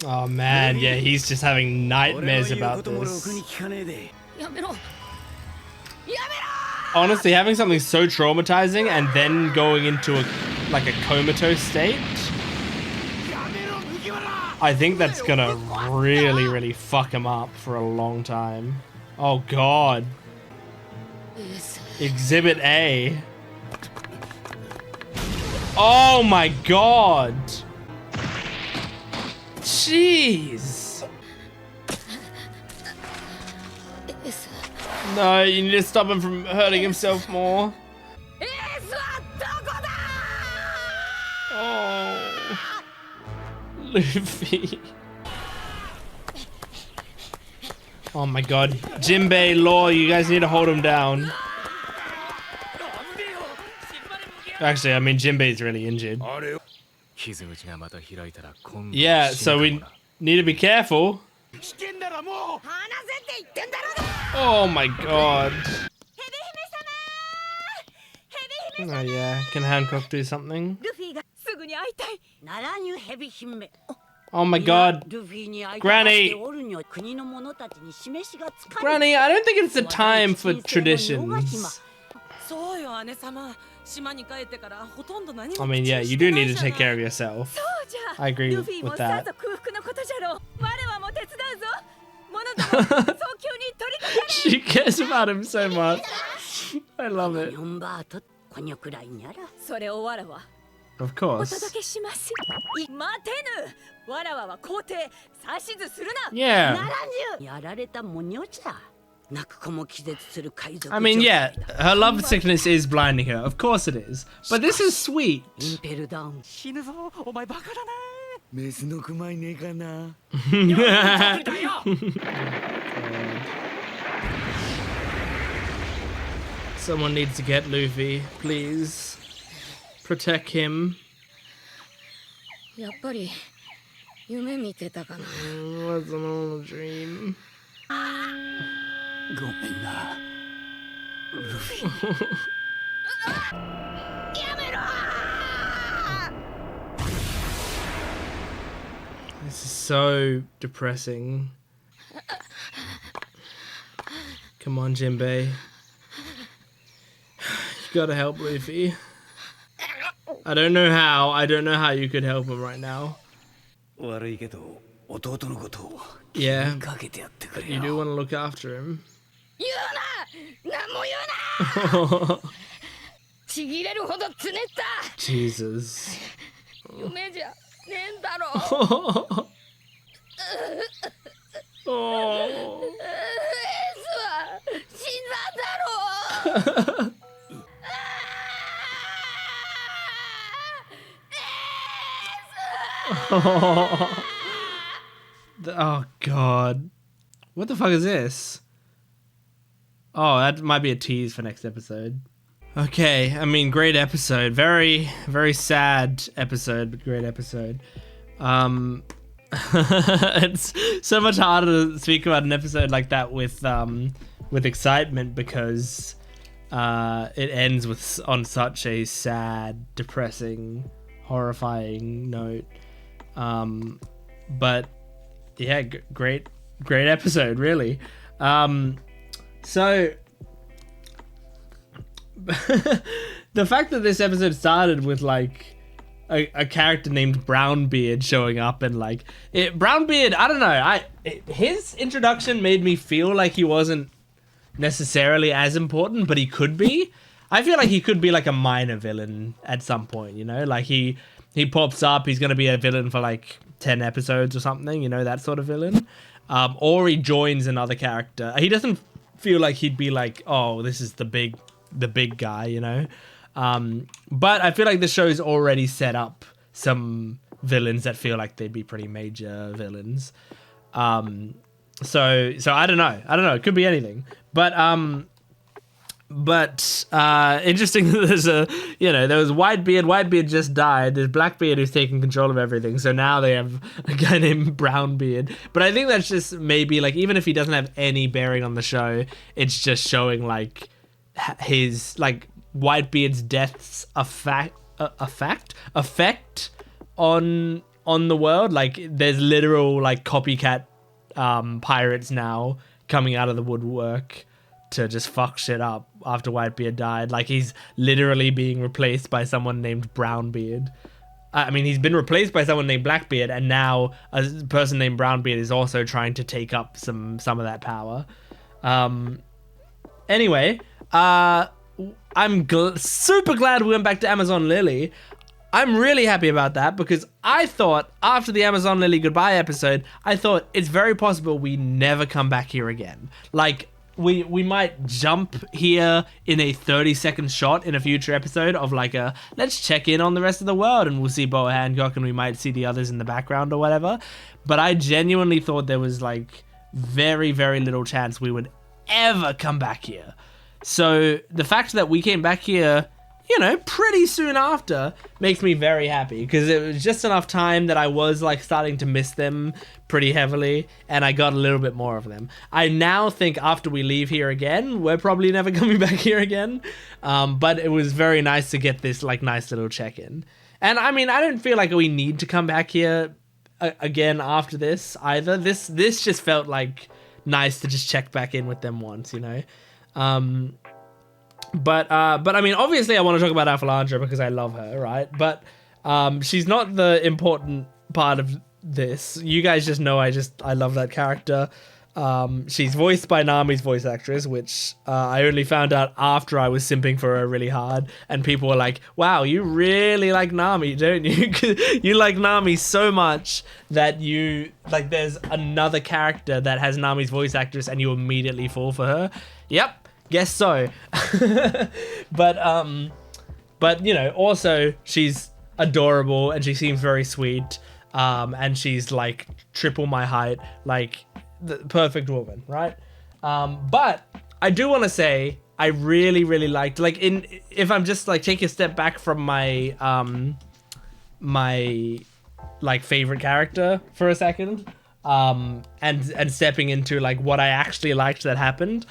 Oh man, yeah, he's just having nightmares about this. やめろ Honestly, having something so traumatizing and then going into a comatose state, I think that's gonna really fuck him up for a long time. Oh god. Exhibit A. Oh my god. Jeez. No, you need to stop him from hurting himself more. Oh. Luffy. Oh my god. Jinbei, Law, you guys need to hold him down. Actually, I mean, Jinbei's really injured. Yeah, so we need to be careful. Oh my god. Oh yeah, can Hancock do something? ルフィがすぐに会いたいならぬヘビ姫 Oh my god. ルフィに会いた Granny がっておるには国の者たちに示しがつか Granny, I don't think it's the time for 私人生のヨガ traditions. そうよ姉様。島に帰ってからほとんど何も I mean, yeah, you do need to take care of yourself. そうじゃ I agree ルフィも with さ that. ぞ空腹のことじゃろう。我はも手伝うぞ。物ども早急に取り掛かれ。 She cares about him so much. I love it. 4バートこにょくらいにゃらそれをわらは Of お course. 届けします。待てぬ。わらわは皇帝指図するな。 Yeah. やられたもにょじゃ泣く子も気絶する海賊 I mean, 状 yeah, 態だ her love sickness is blinding her. Of course it is. But this is sweet. インペルダウン死ぬぞお前バカだなメスの熊いねえかな Someone needs to get Luffy, please. Protect him. やっぱり夢見てたかな。 Was an all a dream. ごめんなルフィ This is so depressing. Come on, Jinbei. You gotta help Luffy. I don't know how. I don't know how you could help him right now. 悪いけど弟のことを Yeah, かけてやってくれ you do よ want to look after him. 言うな。何も言うな。ちぎれるほどつねった。 Jesus. 夢じゃねえんだろう。 Oh. エースは死んだんだろう。 Oh god. What the fuck is this? Oh, that might be a tease for next episode. Okay, I mean, great episode. Very, very sad episode, but great episode. It's so much harder to speak about an episode like that with excitement because it ends with on such a sad, depressing, horrifying note. But yeah, great episode, really. So the fact that this episode started with like a character named Brownbeard showing up and like Brownbeard, I don't know, his introduction made me feel like he wasn't necessarily as important, but he could be. I feel like he could be like a minor villain at some point, you know, like he pops up, he's gonna be a villain for like 10 episodes or something, you know, that sort of villain. Or he joins another character. He doesn't feel like he'd be like, oh, this is the big guy, you know. But I feel like the show's already set up some villains that feel like they'd be pretty major villains. So I don't know. It could be anything. But interesting that there was Whitebeard. Whitebeard just died. There's Blackbeard who's taking control of everything. So now they have a guy named Brownbeard. But I think that's just maybe like, even if he doesn't have any bearing on the show, it's just showing like his like Whitebeard's death's effect on the world. Like there's literal like copycat pirates now coming out of the woodwork to just fuck shit up after Whitebeard died. Like he's literally being replaced by someone named Brownbeard. I mean, he's been replaced by someone named Blackbeard, and now a person named Brownbeard is also trying to take up some of that power. Anyway, I'm super glad we went back to Amazon Lily. I'm really happy about that because I thought after the Amazon Lily goodbye episode, I thought it's very possible we never come back here again. Like, we might jump here in a 30-second shot in a future episode of like let's check in on the rest of the world, and we'll see Boa Hancock and we might see the others in the background or whatever. But I genuinely thought there was like very, very little chance we would ever come back here. So the fact that we came back here, you know, pretty soon after makes me very happy because it was just enough time that I was like starting to miss them pretty heavily and I got a little bit more of them. I now think after we leave here again, we're probably never coming back here again. But it was very nice to get this like nice little check-in. And I mean, I don't feel like we need to come back here again after this either. This just felt like nice to just check back in with them once, you know. But I mean, obviously I want to talk about Afalandra because I love her, right? But she's not the important part of this. You guys just know I love that character. She's voiced by Nami's voice actress, which I only found out after I was simping for her really hard, and people were like, wow, you really like Nami, don't you? You like Nami so much that you, like, there's another character that has Nami's voice actress and you immediately fall for her. Yep, guess so. But you know, also she's adorable and she seems very sweet, and she's like triple my height, like the perfect woman, right? But I do want to say I really liked, like, if I'm just like take a step back from my my like favorite character for a second, and stepping into like what I actually liked that happened.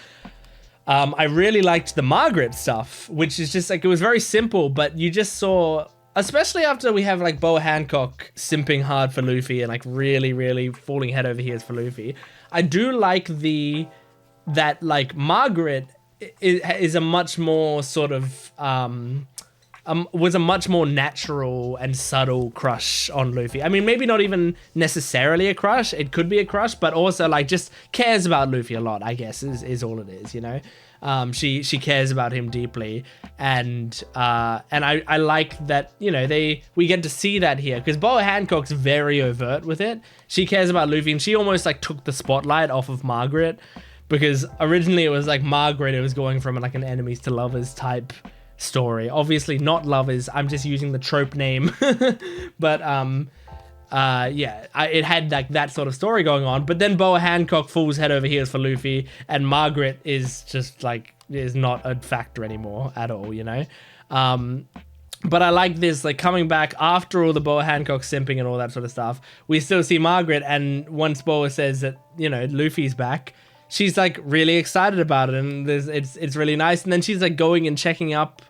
I really liked the Margaret stuff, which is just like, it was very simple, but you just saw, especially after we have like Boa Hancock simping hard for Luffy and like really falling head over heels for Luffy. I do like that like Margaret is a much more sort of was a much more natural and subtle crush on Luffy. I mean, maybe not even necessarily a crush. It could be a crush, but also like just cares about Luffy a lot, I guess, is all it is, you know? She cares about him deeply, and I like that, you know, we get to see that here, because Boa Hancock's very overt with it. She cares about Luffy, and she almost like took the spotlight off of Margaret, because originally it was like Margaret, it was going from like an enemies to lovers type story. Obviously not lovers, I'm just using the trope name. But yeah, it had like that sort of story going on, but then Boa Hancock falls head over heels for Luffy, and Margaret is just like, is not a factor anymore at all, you know? But I like this, like, coming back after all the Boa Hancock simping and all that sort of stuff, we still see Margaret, and once Boa says that, you know, Luffy's back, she's like really excited about it, and it's really nice. And then she's like going and checking up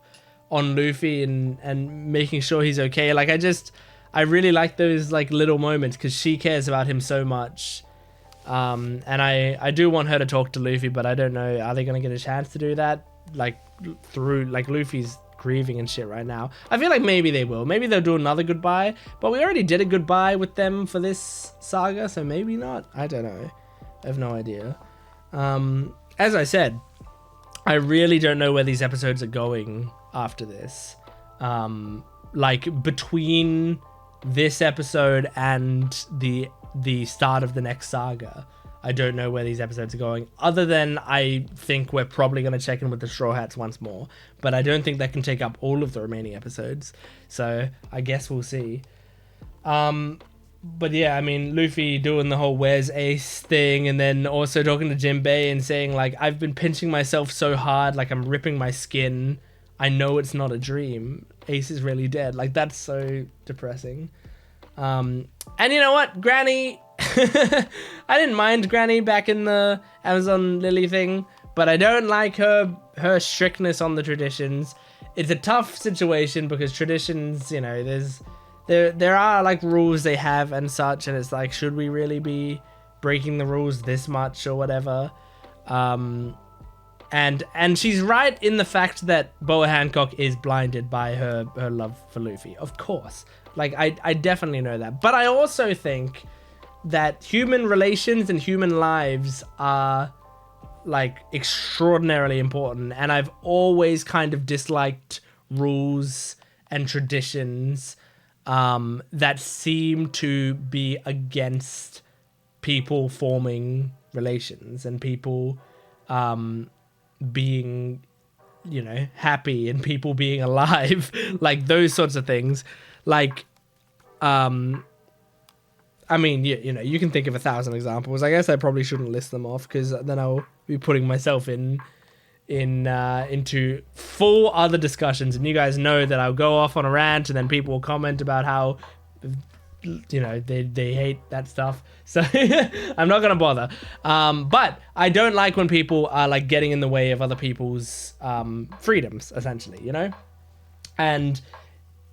on Luffy and making sure he's okay. Like, I really like those like little moments, because she cares about him so much. And I do want her to talk to Luffy, but I don't know, are they gonna get a chance to do that? Like, through, like, Luffy's grieving and shit right now. I feel like maybe they will. Maybe they'll do another goodbye, but we already did a goodbye with them for this saga, so maybe not. I don't know. I have no idea. As I said, I really don't know where these episodes are going after this. Like, between this episode and the start of the next saga, I don't know where these episodes are going, other than I think we're probably going to check in with the Straw Hats once more, but I don't think that can take up all of the remaining episodes, so I guess we'll see. But yeah, I mean, Luffy doing the whole where's Ace thing, and then also talking to Jinbei and saying like, I've been pinching myself so hard, like I'm ripping my skin, I know it's not a dream, Ace is really dead. Like, that's so depressing. And you know what, Granny, I didn't mind Granny back in the Amazon Lily thing, but I don't like her strictness on the traditions. It's a tough situation, because traditions, you know, there are like rules they have and such, and it's like, should we really be breaking the rules this much or whatever? And she's right in the fact that Boa Hancock is blinded by her love for Luffy, of course. Like, I definitely know that. But I also think that human relations and human lives are like extraordinarily important, and I've always kind of disliked rules and traditions that seem to be against people forming relations and people being, you know, happy, and people being alive, like those sorts of things. Like, I mean, you know, you can think of 1,000 examples. I guess I probably shouldn't list them off, because then I'll be putting myself into full other discussions, and you guys know that I'll go off on a rant, and then people will comment about how, you know, they hate that stuff. So I'm not gonna bother. But I don't like when people are like getting in the way of other people's freedoms, essentially, you know. And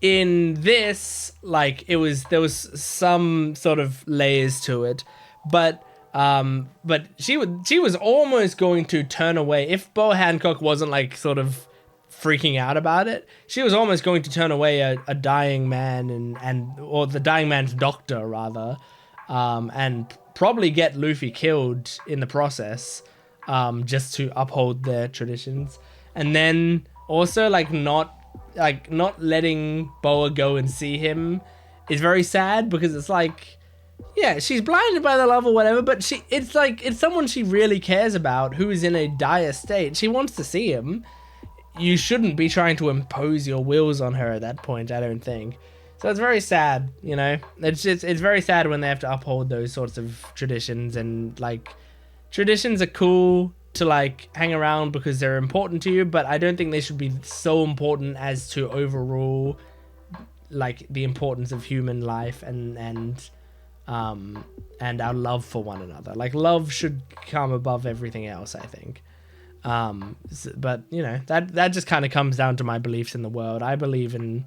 in this, like, there was some sort of layers to it, but she was almost going to turn away if Bo Hancock wasn't like sort of freaking out about it. She was almost going to turn away a dying man or the dying man's doctor rather, and probably get Luffy killed in the process, just to uphold their traditions, and then also like not letting Boa go and see him is very sad, because it's like, yeah, she's blinded by the love or whatever, but it's someone she really cares about who is in a dire state. She wants to see him. You shouldn't be trying to impose your wills on her at that point, I don't think. So it's very sad, you know? It's very sad when they have to uphold those sorts of traditions, and like, traditions are cool to like hang around because they're important to you, but I don't think they should be so important as to overrule like the importance of human life and our love for one another. Like, love should come above everything else, I think. But you know, that just kind of comes down to my beliefs in the world. I believe in,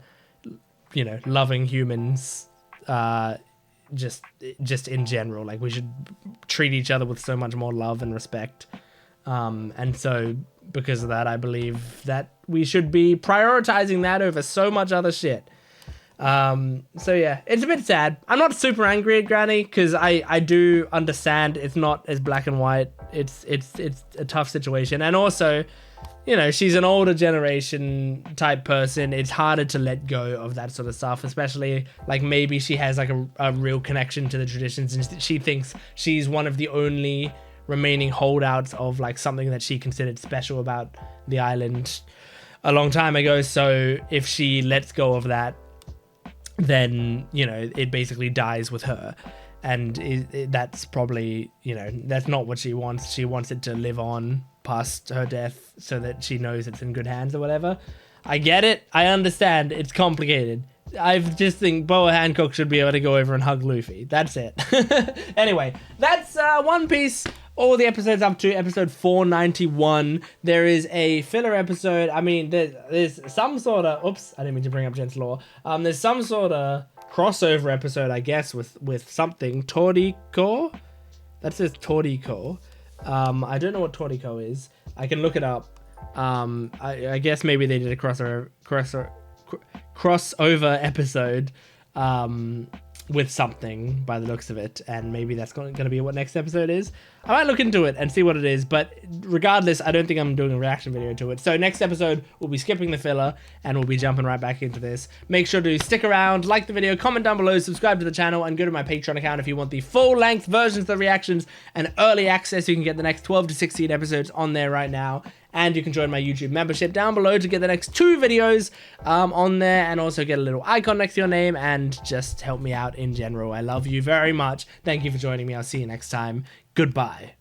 you know, loving humans, just in general. Like, we should treat each other with so much more love and respect. And so because of that, I believe that we should be prioritizing that over so much other shit. So yeah, it's a bit sad. I'm not super angry at Granny, because I do understand it's not as black and white. It's a tough situation. And also, you know, she's an older generation type person. It's harder to let go of that sort of stuff, especially like maybe she has like a real connection to the traditions, and she thinks she's one of the only remaining holdouts of like something that she considered special about the island a long time ago. So if she lets go of that, then, you know, it basically dies with her, and that's probably, you know, that's not what she wants. She wants it to live on past her death so that she knows it's in good hands or whatever. I get it. I understand. It's complicated. I just think Boa Hancock should be able to go over and hug Luffy. That's it. Anyway, that's One Piece. All the episodes up to episode 491. There is a filler episode. I mean, there's some sort of... Oops, I didn't mean to bring up Gent's Law. There's some sort of crossover episode, I guess, with something. Toriko? That says Toriko. I don't know what Toriko is. I can look it up. I guess maybe they did a crossover episode with something by the looks of it, and maybe that's going to be what next episode is. I might look into it and see what it is, but regardless, I don't think I'm doing a reaction video to it. So next episode, we'll be skipping the filler, and we'll be jumping right back into this. Make sure to stick around, like the video, comment down below, subscribe to the channel, and go to my Patreon account if you want the full-length versions of the reactions and early access. You can get the next 12 to 16 episodes on there right now. And you can join my YouTube membership down below to get the next 2 videos on there, and also get a little icon next to your name, and just help me out in general. I love you very much. Thank you for joining me. I'll see you next time. Goodbye.